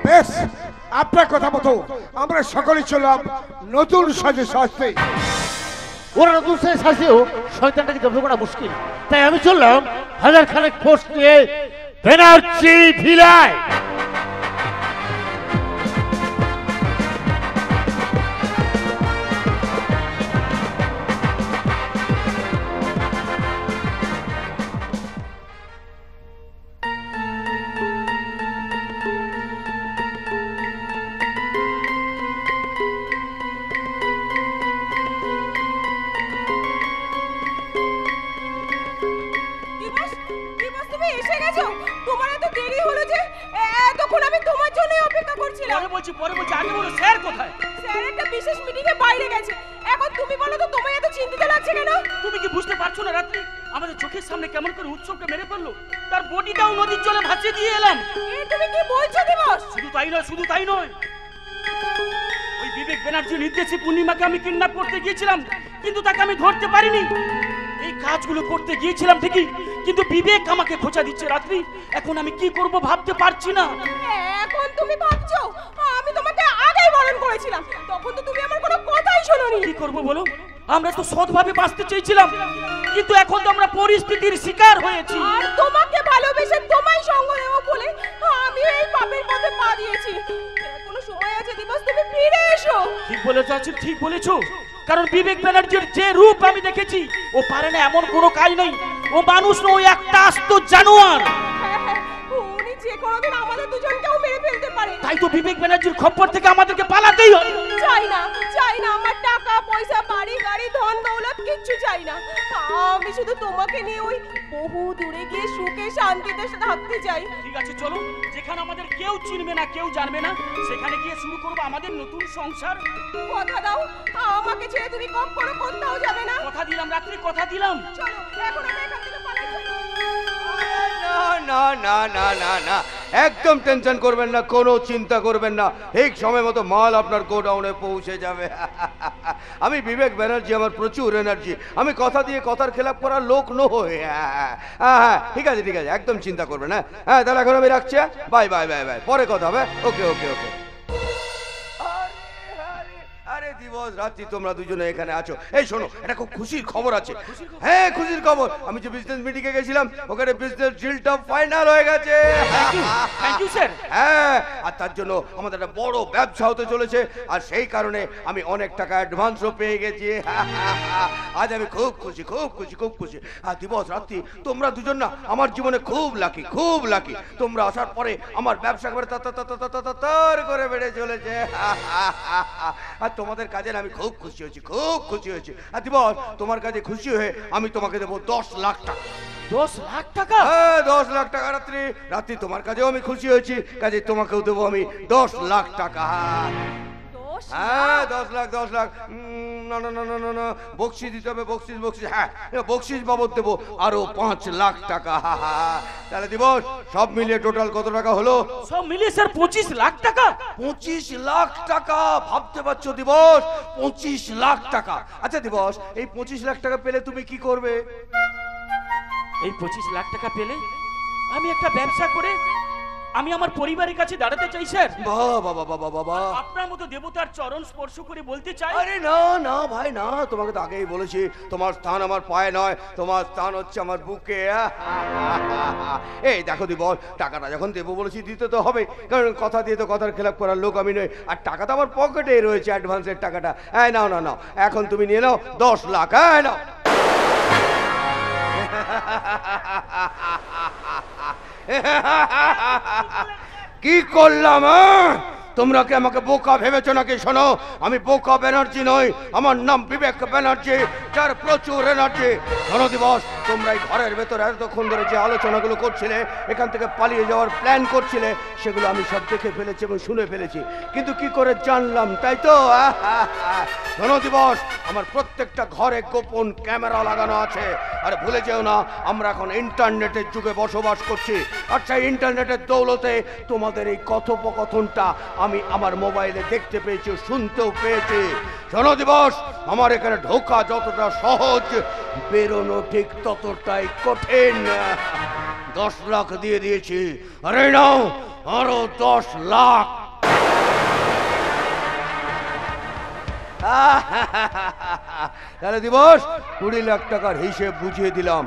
বেশ, আপনার কথা মতো আমরা সকলেই চললাম নতুন সাজে সাজতে। ওরা নতুন সাজে সাজেও শয়তানটাকে জব্দ করা মুশকিল, তাই আমি চললাম হাজার খানেক ফোর্স নিয়ে ব্যানার্জি ভিলায়। দিবস, দিবস তুমি এসে গেছো? তোমার এত দেরি হলো যে? এতক্ষণ আমি তোমার জন্যই অপেক্ষা করছিলাম। পরে বলছি আগে বলো স্যার কোথায়? স্যার একটা বিশেষ মিটিং এ বাইরে গেছে। এখন তুমি বলো তো তোমায় এত চিন্তিত লাগছে কেন? তুমি কি বুঝতে পারছো না রাত্রি আমাদের চোখের সামনে কেমন করে উৎসবটা মেরে ফেললো? তার বডিটাও নদীর জলে ভাসিয়ে দিয়ে এলাম। তুমি কি বলছো দিবস? শুধু তাই নয়, ওই বিবেক ব্যানার্জির নির্দেশে পূর্ণিমাকে আমি কিডন্যাপ করতে গিয়েছিলাম, কিন্তু তাকে আমি ধরতে পারিনি। এই কাজগুলো করতে গিয়েছিলাম ঠিকই, কিন্তু বিবেক আমাকে খোঁচা দিচ্ছে রাত্রি। এখন আমি কি করব ভাবতে পারছি না। এখন তুমি ভাবছো? আমি তোমাকে আগেই বারণ করেছিলাম, তখন তো তুমি আমার কোনো কথাই শোনোনি। কি করব বলো? আমরা তো সৎভাবে বাঁচতে চেয়েছিলাম, কিন্তু এখন তো আমরা পরিস্থিতির শিকার হয়েছি। আর তোমাকে ভালোবেসে তোমায় সঙ্গ দেব বলে আমি এই পাপের পথে পা দিয়েছি। এখনো সময় আছে দিবস, তুমি ফিরে এসো। ঠিক বলেছো আছি, ঠিক বলেছো। কারণ বিবেক ব্যানার্জির যে রূপ আমি দেখেছি, ও পারে না এমন কোনো কাজ নেই। ও মানুষ নয়, ও একটা আস্ত জানোয়ার। উনি যে কোনোদিন আমাদের দুজনকেও মেরে ফেলতে পারে। তাই তো বিবেক ব্যানার্জির খপ্পর থেকে আমাদেরকে পালাতেই হবে। চাই না আমার টাকা পয়সা বাড়ি গাড়ি ধন দৌলত কিচ্ছু চাই না। আমি শুধু তোমাকে নিয়ে ওই বহু দূরে গিয়ে সুখে শান্তিতে থাকতে চাই। ঠিক আছে চলো, যেখানে আমাদের কেউ চিনবে না, কেউ জানবে না, সেখানে গিয়ে শুরু করবো আমাদের নতুন সংসার। কথা দাও, আমাকে ছেড়ে তুমি কখনো কোথাও যাবে না। কথা দিলাম রাত্রি, কথা দিলাম। চলো এখন আমরা এখান থেকে পালাই। না না না না না, একদম টেনশন করবেন না, কোনো চিন্তা করবেন না, ঠিক সময় মতো মাল আপনার গোডাউনে পৌঁছে যাবে। আমি বিবেক ব্যানার্জি, আমার প্রচুর এনার্জি, আমি কথা দিয়ে কথার খেলাপ করার লোক নই। হ্যাঁ ঠিক আছে ঠিক আছে, একদম চিন্তা করবেন না। হ্যাঁ তাহলে এখন আমি রাখছি, বাই বাই বাই বাই, পরে কথা হবে। ওকে ওকে ওকে। আরে দিবস রাত্রি তোমরা দুজনে এখানে আছো, এই শোনো এটা খুব খুশির খবর আছে। হ্যাঁ খুশির খবর, আমি যে বিজনেস মিটিং এ গেছিলাম ওখানে বিজনেস ডিলটা ফাইনাল হয়ে গেছে। Thank you sir. হ্যাঁ, আর তার জন্য আমাদের একটা বড় ব্যবসা হতে চলেছে, আর সেই কারণে আমি অনেক টাকা অ্যাডভান্সও পেয়ে গেছি। আজ আমি খুব খুশি খুব খুশি খুব খুশি। আর দিবস রাত্রি তোমরা দুজন না আমার জীবনে খুব লাকি খুব লাকি। তোমরা আসার পরে আমার ব্যবসা করে তার করে বেড়ে চলেছে। আর তোমাদের কাজে আমি খুব খুশি হয়েছি খুব খুশি হয়েছি। আর দিবস তোমার কাজে খুশি হয়ে আমি তোমাকে দেবো 10 লাখ টাকা। 10 লাখ টাকা? হ্যাঁ 10 লাখ টাকা রাত্রি। রাত্রি তোমার কাজেও আমি খুশি হয়েছি, কাজে তোমাকেও দেবো আমি 10 লাখ টাকা। হ্যাঁ 10 লাখ 10 লাখ। না না না না না, বকশিস দিতে হবে, বকশিস বকশিস। হ্যাঁ বকশিস বাবদ দেবো আরো 5 লাখ টাকা। তাহলে দিবস সব মিলিয়ে টোটাল কত টাকা হলো? সব মিলিয়ে স্যার 25 লাখ টাকা। 25 লাখ টাকা, ভাবতে পারছো দিবস? 25 লাখ টাকা। আচ্ছা দিবস, এই 25 লাখ টাকা পেলে তুমি কি করবে? এই 25 লাখ টাকা পেলে আমি একটা ব্যবসা করে আমি আমার পরিবারের কাছে দাঁড়াতে চাই স্যার। বাবা বাবা বাবা, আপনার মতো দেবতার চরণ স্পর্শ করে বলতে চাই। আরে না না ভাই না, তোমাকে তো আগেই বলেছি তোমার স্থান আমার পায়ে নয়, তোমার স্থান হচ্ছে আমার বুকে। এই দেখো দিবস, টাকাটা যখন দেবো বলেছি দিতে তো হবে, কারণ কথা দিয়ে তো কথার খেলাপ করার লোক আমি নই। আর টাকা তো আমার পকেটে রয়েছে, অ্যাডভান্সের টাকাটা। হ্যাঁ নাও নাও নাও, এখন তুমি নিয়ে নাও 10 লাখ। হ্যাঁ নাও। কি করলাম? তোমরা কি আমাকে বোকা ভেবেছো নাকি? শোনো, আমি বোকা ব্যানার্জি নই, আমার নাম বিবেক ব্যানার্জি, যার প্রচুর এনার্জি। শোনো দিবস, তোমরা এই ঘরের ভেতরে এতক্ষণ ধরে যে আলোচনাগুলো করছিলে, এখান থেকে পালিয়ে যাওয়ার প্ল্যান করছিলে, সেগুলো আমি সব দেখে ফেলেছি এবং শুনে ফেলেছি, কিন্তু কি করে জানলাম, তাই তো? শোনো দিবস, আমার প্রত্যেকটা ঘরে গোপন ক্যামেরা লাগানো আছে। আর ভুলে যেও না, আমরা এখন ইন্টারনেটের যুগে বসবাস করছি। আর সেই ইন্টারনেটের দৌলতে তোমাদের এই কথোপকথনটা আমি আমার মোবাইলে দেখতে পেয়েছি, শুনতেও পেয়েছি। শোনো দিবস, আমার এখানে ঢোকা যতটা সহজ, বেরোনো ঠিক ততটাই কঠিন। 10 লাখ দিয়ে দিয়েছি, আরে নাও আরো 10 লাখ। তাহলে দিবস 20 লাখ টাকার হিসেব বুঝিয়ে দিলাম,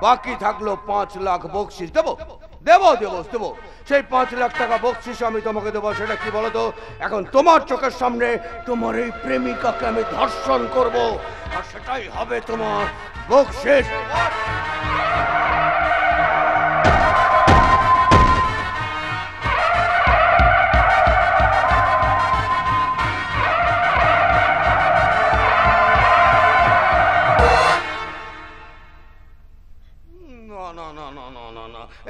বাকি থাকলো 5 লাখ বকশিস। দেবো দেবো দিবস দেবো। সেই 5 লাখ টাকা বকশিস আমি তোমাকে দেবো। সেটা কি বলো তো? এখন তোমার চোখের সামনে তোমার এই প্রেমিকাকে আমি ধর্ষণ করব, আর সেটাই হবে তোমার বকশিস।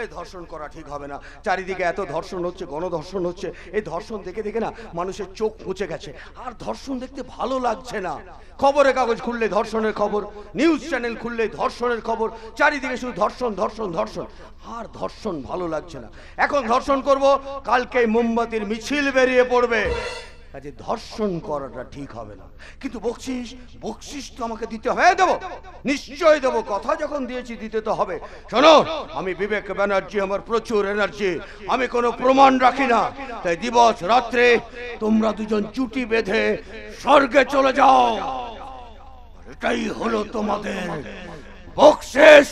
এই ধর্ষণ করা ঠিক হবে না। চারিদিকে এত ধর্ষণ হচ্ছে, গণধর্ষণ হচ্ছে। এই ধর্ষণ দেখে দেখে না মানুষের চোখ মুছে গেছে, আর ধর্ষণ দেখতে ভালো লাগছে না। খবরের কাগজ খুললে ধর্ষণের খবর, নিউজ চ্যানেল খুললে ধর্ষণের খবর, চারিদিকে শুধু ধর্ষণ ধর্ষণ ধর্ষণ। আর ধর্ষণ ভালো লাগছে না। এখন ধর্ষণ করব, কালকে মোমবাতির মিছিল বেরিয়ে পড়বে। কাজে ধর্ষণ করাটা ঠিক হবে না। কিন্তু বকশিস, বকশিস তো আমাকে দিতে হবে। দেবো, নিশ্চয় দেবো, কথা যখন দিয়েছি দিতে তো হবে। শোনো, আমি বিবেক ব্যানার্জি, আমার প্রচুর এনার্জি, আমি কোনো প্রমাণ রাখি না। তাই দিবস রাত্রে তোমরা দুজন জুটি বেঁধে স্বর্গে চলে যাও, এটাই হলো তোমাদের বকশিস।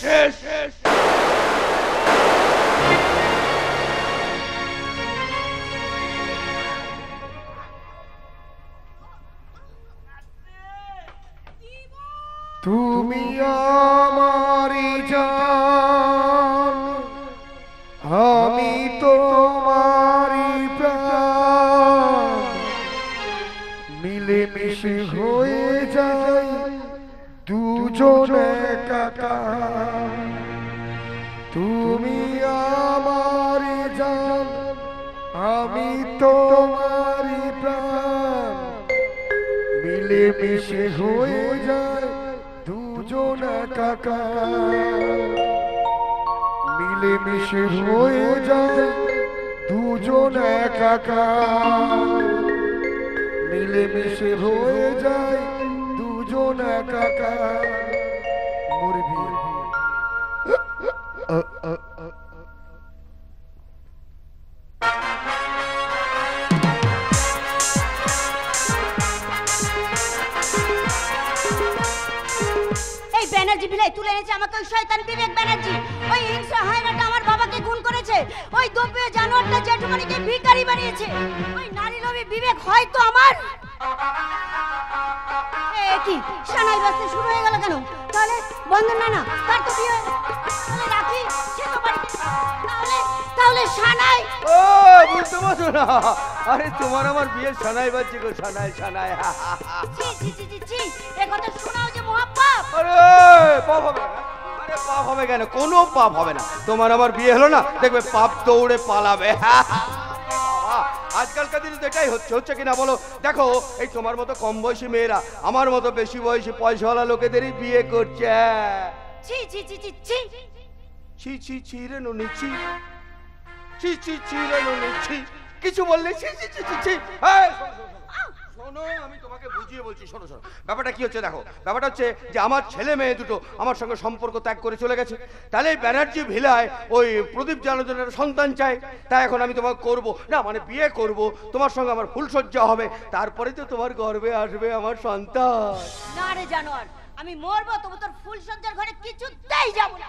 তুমি আমারি জান, আমি তোমারি প্রাণ, মিলেমিশে হয়ে যাই দুজন একাকার। তুমি আমারি জান, আমি তোমারি প্রাণ, মিলেমিশে হয়ে যায় দুজন একাকার। মিলেমিশে হয়ে যায় দুজন একাকার, মিলেমিশে হয়ে যায় দুজন একাকার। মুরবি ব্যানার্জি ভিলাই তুলে এনেছে আমাকে ওই শয়তান বিবেক ব্যানার্জি। ওই হিংস্র হায়নাটা আমার বাবাকে খুন করেছে। ওই দোপিয়া জানোয়ারটা জেঠুমনিকে ভিখারি বানিয়েছে। ওই নারী লোভী বিবেক হয়তো আমার। কি সানাই বাজতে শুরু হয়ে গেল কেন? তাহলে বন্ধন না, তার তো বিয়ে তাহলে রাখি, সে তো বাড়িতে। তাহলে সানাই। ও বুঝতে পারছো না? আরে তোমার আমার বিয়ে সানাই বাজছে গো, সানাই সানাই। ছি ছি ছি ছি ছি, এ কথা শোনাও যে মহাপাপ। আরে পাপ হবে না। আরে পাপ হবে কেন? কোনো পাপ হবে না। তোমার আমার বিয়ে হলো না, দেখবে পাপ দৌড়ে পালাবে। আজকালকার দিনে তো এটাই হচ্ছে কিনা বলো? দেখো, এই তোমার মতো কম বয়সী মেয়েরা আমার মতো বেশি বয়সী পয়সাওয়ালা লোকেদেরই বিয়ে করছে। ছি ছি ছি ছি ছি ছি ছি ছি রে নুনি ছি, ছি ছি ছি রে নুনি ছি। কিছু বললে ছি ছি ছি ছি। শোনো, আমি তোমাকে বুঝিয়ে বলছি। শোনো শোনো, ব্যাপারটা কি হচ্ছে দেখো। ব্যাপারটা হচ্ছে যে আমার ছেলে মেয়ে দুটো আমার সঙ্গে সম্পর্ক ত্যাগ করে চলে গেছে। তাহলে এই ব্যানার্জি ভিলায় ওই প্রদীপ জানোজনের সন্তান চাই। তাই এখন আমি তোমাকে করব না, মানে বিয়ে করব, তোমার সঙ্গে আমার ফুলসজ্জা হবে, তারপরে তো তোমার গর্ভে আসবে আমার সন্তান। না রে জানোয়ার, আমি মরবো, তবু তোর ফুল সজ্জার ঘরে কিছুতেই যাব না।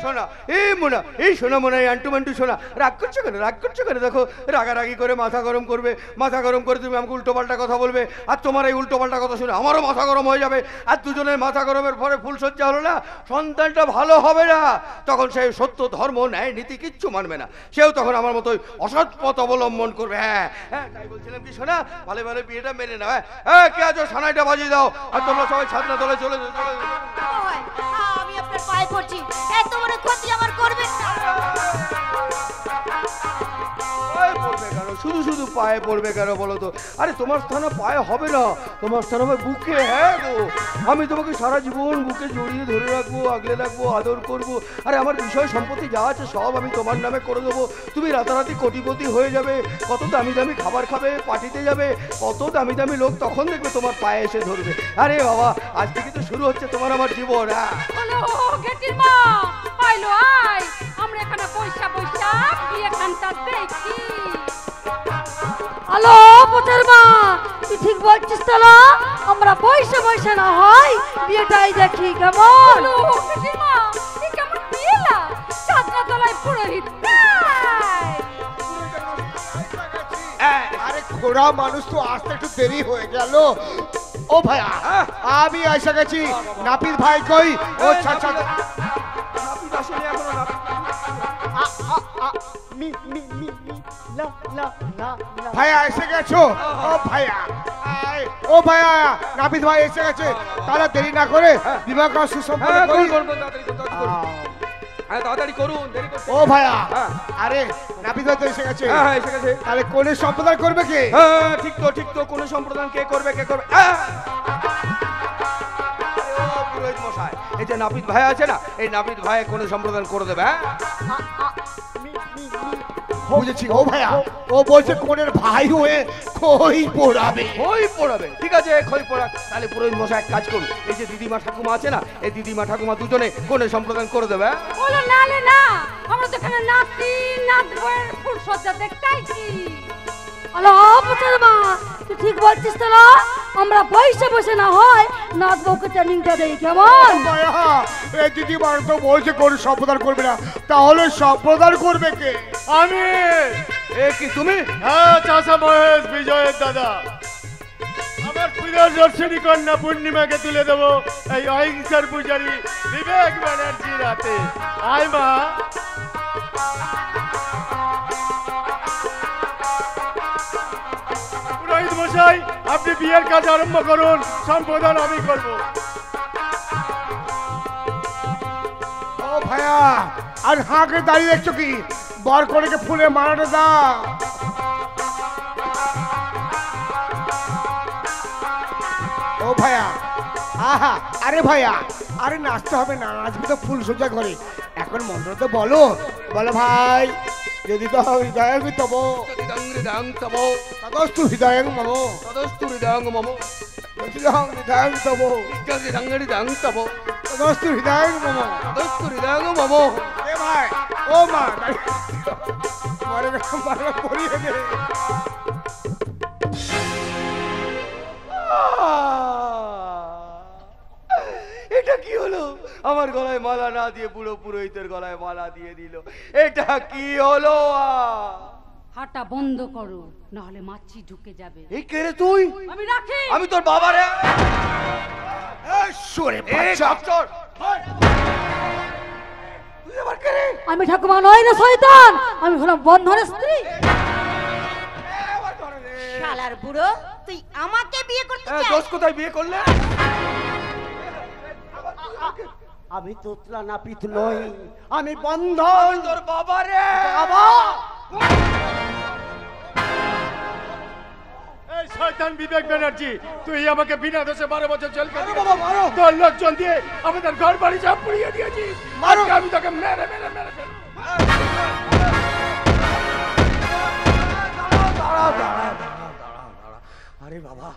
শোনা এই মোনা, এই শোনা মোনা, এই আন্টু মান্টু শোনা, রাগ করছো কেন, রাগ করছো কেন? দেখো রাগারাগি করে মাথা গরম করবে, মাথা গরম করে তুমি আমাকে উল্টো পাল্টা কথা বলবে, আর তোমার এই উল্টো পাল্টা কথা শুনে আমারও মাথা গরম হয়ে যাবে, আর দুজনের মাথা গরমের পরে ফুলসজ্জা হলো না, সন্তানটা ভালো হবে না। তখন সেই সত্য ধর্ম ন্যায় নীতি কিচ্ছু মানবে না, সেও তখন আমার মতোই অসৎ পথ অবলম্বন করবে। হ্যাঁ হ্যাঁ, তাই বলছিলাম কি শোনা, ভালো ভালো বিয়েটা মেনে নাও। হ্যাঁ কে আছো, সানাইটা বাজিয়ে দাও, আর তোমরা সবাই ছাদনা তলে চলে যাও। আমি আপনার পায়ে পড়ছি, এত বড় ক্ষতি আমার করবেন না। পায়ে পড়বে কেন, শুধু শুধু পায়ে পড়বে কেন বলো তো? আরে তোমার স্থান পায়ে হবে না, তোমার স্থান হবে বুকে। হ্যাঁ গো, আমি তোমাকে সারা জীবন বুকে জড়িয়ে ধরে রাখবো, আগলে রাখবো, আদর করবো। আরে আমার বিষয় সম্পত্তি যা আছে সব আমি তোমার নামে করে দেবো, তুমি রাতারাতি কোটিপতি হয়ে যাবে, কত দামি দামি খাবার খাবে, পার্টিতে যাবে, কত দামি দামি লোক তখন দেখবে তোমার পায়ে এসে ধরবে। আরে বাবা, আজ থেকে তো শুরু হচ্ছে তোমার আমার জীবন। হ্যালো গেটির মা, আইলো আই, আমরা এখানে পয়সা পয়সা বিয়ে খানটা দেখি। হ্যালো পথের মা, তুই ঠিক বলছিস তো না? আমরা পয়সা পয়সা না হয় বিয়েটাই দেখি, কেমন? হ্যালো গেটির মা, এই কেমন বিয়ে না, ছাদনা তলায় পুরোহিত। আরে খোড়া মানুষ তো আসতে একটু দেরি হয়ে গেল। ও ভাইয়া, আমি এসে গেছি। নাপিত ভাই কই? ও আচ্ছা, নাপিত আসেনি এখনো। ভাইয়া এসে গেছো? ও ভাইয়া, ও ভাইয়া, নাপিত ভাই এসে গেছে। তাহলে দেরি না করে বিবাহ করা সুসম্পন্ন করি। হ্যাঁ তাড়াতাড়ি করুন, দেরি করতে। ও ভাইয়া, আরে নাপিত ভাই তো এসে গেছে। হ্যাঁ এসে গেছে। তাহলে কোনে সম্প্রদান করবে কে? হ্যাঁ ঠিক তো, ঠিক তো, কোন সম্প্রদান কে করবে, কে করবে? পুরোহিত মশাই, এই যে নাপিত ভাই আছে না, এই নাপিত ভাই কোন সম্প্রদান করে দেবে। বুঝেছি। ও ভাইয়া, ও বলছে কোনের ভাই হয়ে খই পোড়াবে। খই পোড়াবে, ঠিক আছে খই পোড়া। তাহলে পুরোহিত মশাই এক কাজ করুন, এই যে দিদিমা ঠাকুমা আছে না, এই দিদিমা ঠাকুমা দুজনে কোন সম্প্রদান করে দেবে। বলো না লে না, আমরা তো এখানে নাতি নাত বয়ের ফুল সজ্জা দেখতে আইছি। হ্যালো পথের মা, তুই ঠিক বলছিস তো না? আমরা পয়সা পয়সা না হয় নাচ বউকে ট্রেনিংটা দেই, কেমন? ভাইয়া, এই দিদিমার তো বলছে কোন সম্প্রদান করবে না, তাহলে সম্প্রদান করবে কে? আমি। এ কি তুমি? হ্যাঁ চাষা মহেশ, বিজয়ের দাদা। আমার প্রিয় দর্শনী কন্যা পূর্ণিমাকে তুলে দেবো এই অহিংসার পূজারী বিবেক ব্যানার্জির হাতে। আয় মা। পুরোহিত মশাই, আপনি বিয়ের কাজ আরম্ভ করুন, সম্প্রদান আমি করবো। ও ভাইয়া, আর হাঁকে দাঁড়িয়ে দেখছো কি? বর কনেকে ফুলে মারাটা দাও। ও ভাইয়া, আহা, আরে ভাইয়া, আরে নাচতে হবে না, নাচবি তো ফুল সজ্জা করে। এখন মন্ত্র তো বলো, বলো ভাই। যদি তো হৃদয় তব হৃদয়ং তব, তদস্তু হৃদয়ং মম, তদস্তু হৃদয়ং মম, হৃদয়ং তব, হৃদয়ং তব, তদস্তু হৃদয়ং মম, তদস্তু হৃদয়ং মম। এ ভাই, ও মা, মারে মারে পড়িয়ে দে। এটা কি হলো? আমার গলায় মালা না দিয়ে বুড়ো পুরোহিতের গলায় মালা দিয়ে দিল। এটা কি হলো? হাঁটা বন্ধ করো, নাহলে মাছি ঢুকে যাবে। এই কে রে তুই? আমি রাখি। আমি তোর বাবা রে। সরে বাচ্চা। তুই আবার কে রে? আমি ঠাকুমা নই না শয়তান, আমি হলাম বন্ধনের স্ত্রী। শালার বুড়ো, তুই আমাকে বিয়ে করতে চাস? দোষ কোথায় বিয়ে করলে? আমি তোতলা নাপিত নই, আমি বন্ধন। তোর বাবা রে। বাবা, এই শয়তান বিবেক ব্যানার্জি, তুই আমাকে বিনা দোষে 12 বছর জেল কাটিয়ে বাবা মারো। তোর লোকজন দিয়ে আমাদের ঘর বাড়ি সব পুড়িয়ে দিয়েছিস। আজকে আমি তোকে মেরে মেরে মেরে ফেলবো। আরে বাবা,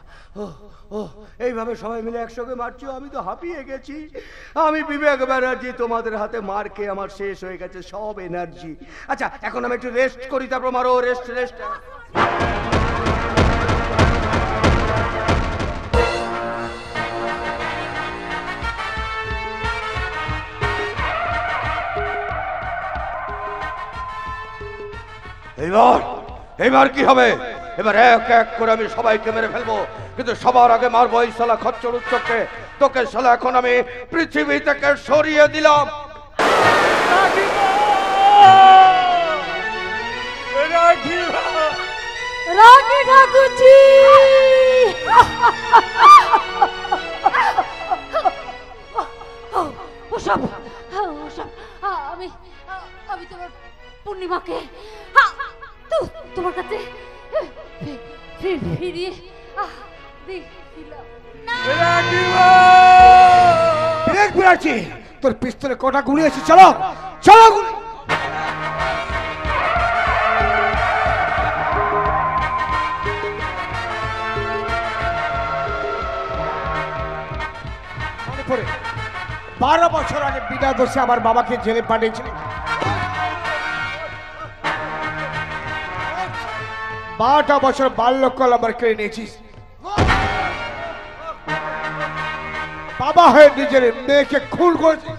এইভাবে সবাই মিলে একসঙ্গে মারছো, আমি তো হাঁপিয়ে গেছি। আমি বিবেক ব্যানার্জি, তোমাদের হাতে মার খেয়ে আমার শেষ হয়ে গেছে সব এনার্জি। আচ্ছা এখন আমি একটু রেস্ট করি, তারপর মারো। Rest rest. এবার কি হবে? এবার এক এক করে আমি সবাইকে মেরে ফেলবো, কিন্তু সবার আগে মারবো এই শালা খচ্চর উচ্চকে। তোকে শালা এখন আমি পৃথিবী থেকে সরিয়ে দিলাম। রানী ঠাকুরজি, ওসব ওসব আমি আমি তোমার পূর্ণিমাকে তোমার কাছে ফিরিয়ে দিলাম। তোর পিস্তলে কটা গুলি আছে? চলো চলো গুলি। মনে পড়ে 12 বছর আগে বিনা দোষে আমার বাবাকে জেলে পাঠিয়েছিল। 12টা বছর বাল্যকাল আমার কেড়ে নিয়েছিস। বাবা হয়ে নিজের মেয়েকে খুন করেছিস।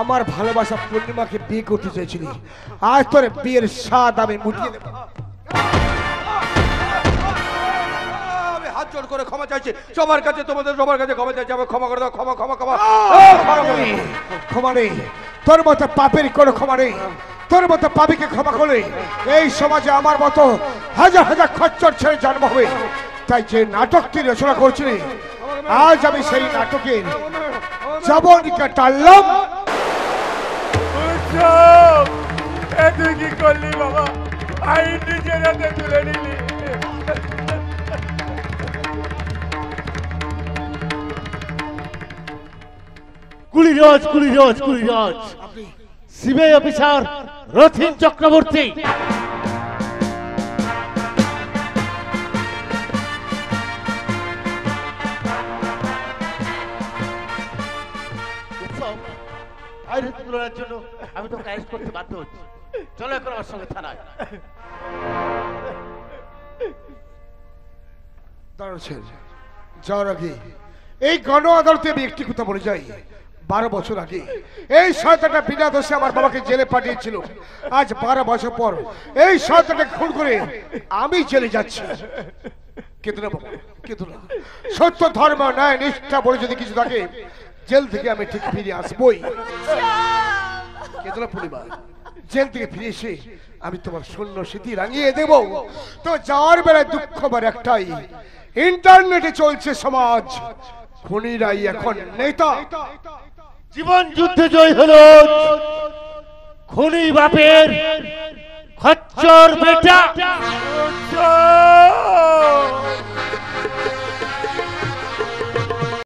আমার ভালোবাসা পূর্ণিমাকে বিয়ে করতে চেয়েছিলি, আজ তোর বিয়ের স্বাদ আমি মুটিয়ে দেব। আমি হাত জোড় করে ক্ষমা চাইছি সবার কাছে, তোমাদের সবার কাছে ক্ষমা চাইছি। আমি ক্ষমা করে দাও, ক্ষমা ক্ষমা ক্ষমা। ক্ষমা নেই, তোর মতো পাপের কোনো ক্ষমা নেই। তোর মতো পাপিকে ক্ষমা করলে এই সমাজে আমার মতো হাজার হাজার খচ্চর ছেলে জন্ম হবে। তাই যে নাটকটি রচনা করছিলি, আজ আমি সেই নাটকের জবনিকা টানলাম। তুই কি করলি বাবা? আইন নিজের হাতে তুলে নিলি। কুলিরাজ কুলিরাজ কুলিরাজ, সিবিআই অফিসার রথিন চক্রবর্তী। আইনের তুলনার জন্য আমি তোকে অ্যারেস্ট করতে বাধ্য হচ্ছি। চলো এখন আমার সঙ্গে থানায়। যাওয়ার আগে এই গণ আদালতে আমি একটি কথা বলে যাই। 12 বছর আগে এই শয়তানটা বিনা দোষে আমার বাবাকে জেলে পাঠিয়েছিল। আজ 12 বছর পর এই শয়তানটাকে খুন করে আমি জেলে যাচ্ছি। কিন্তু না বাবা, কিন্তু না, সত্য ধর্ম ন্যায় নিষ্ঠা বলে যদি কিছু থাকে, জেল থেকে আমি ঠিক ফিরে আসবই। কিন্তু না পরিবার, জেল থেকে ফিরে এসে আমি তোমার শূন্য স্মৃতি রাঙিয়ে দেব। তো যাওয়ার বেলায় দুঃখ আমার একটাই, ইন্টারনেটে চলছে সমাজ, খুনিরাই এখন নেতা। জীবন যুদ্ধে জয় হলো খুনি বাপের খচ্চর বেটা।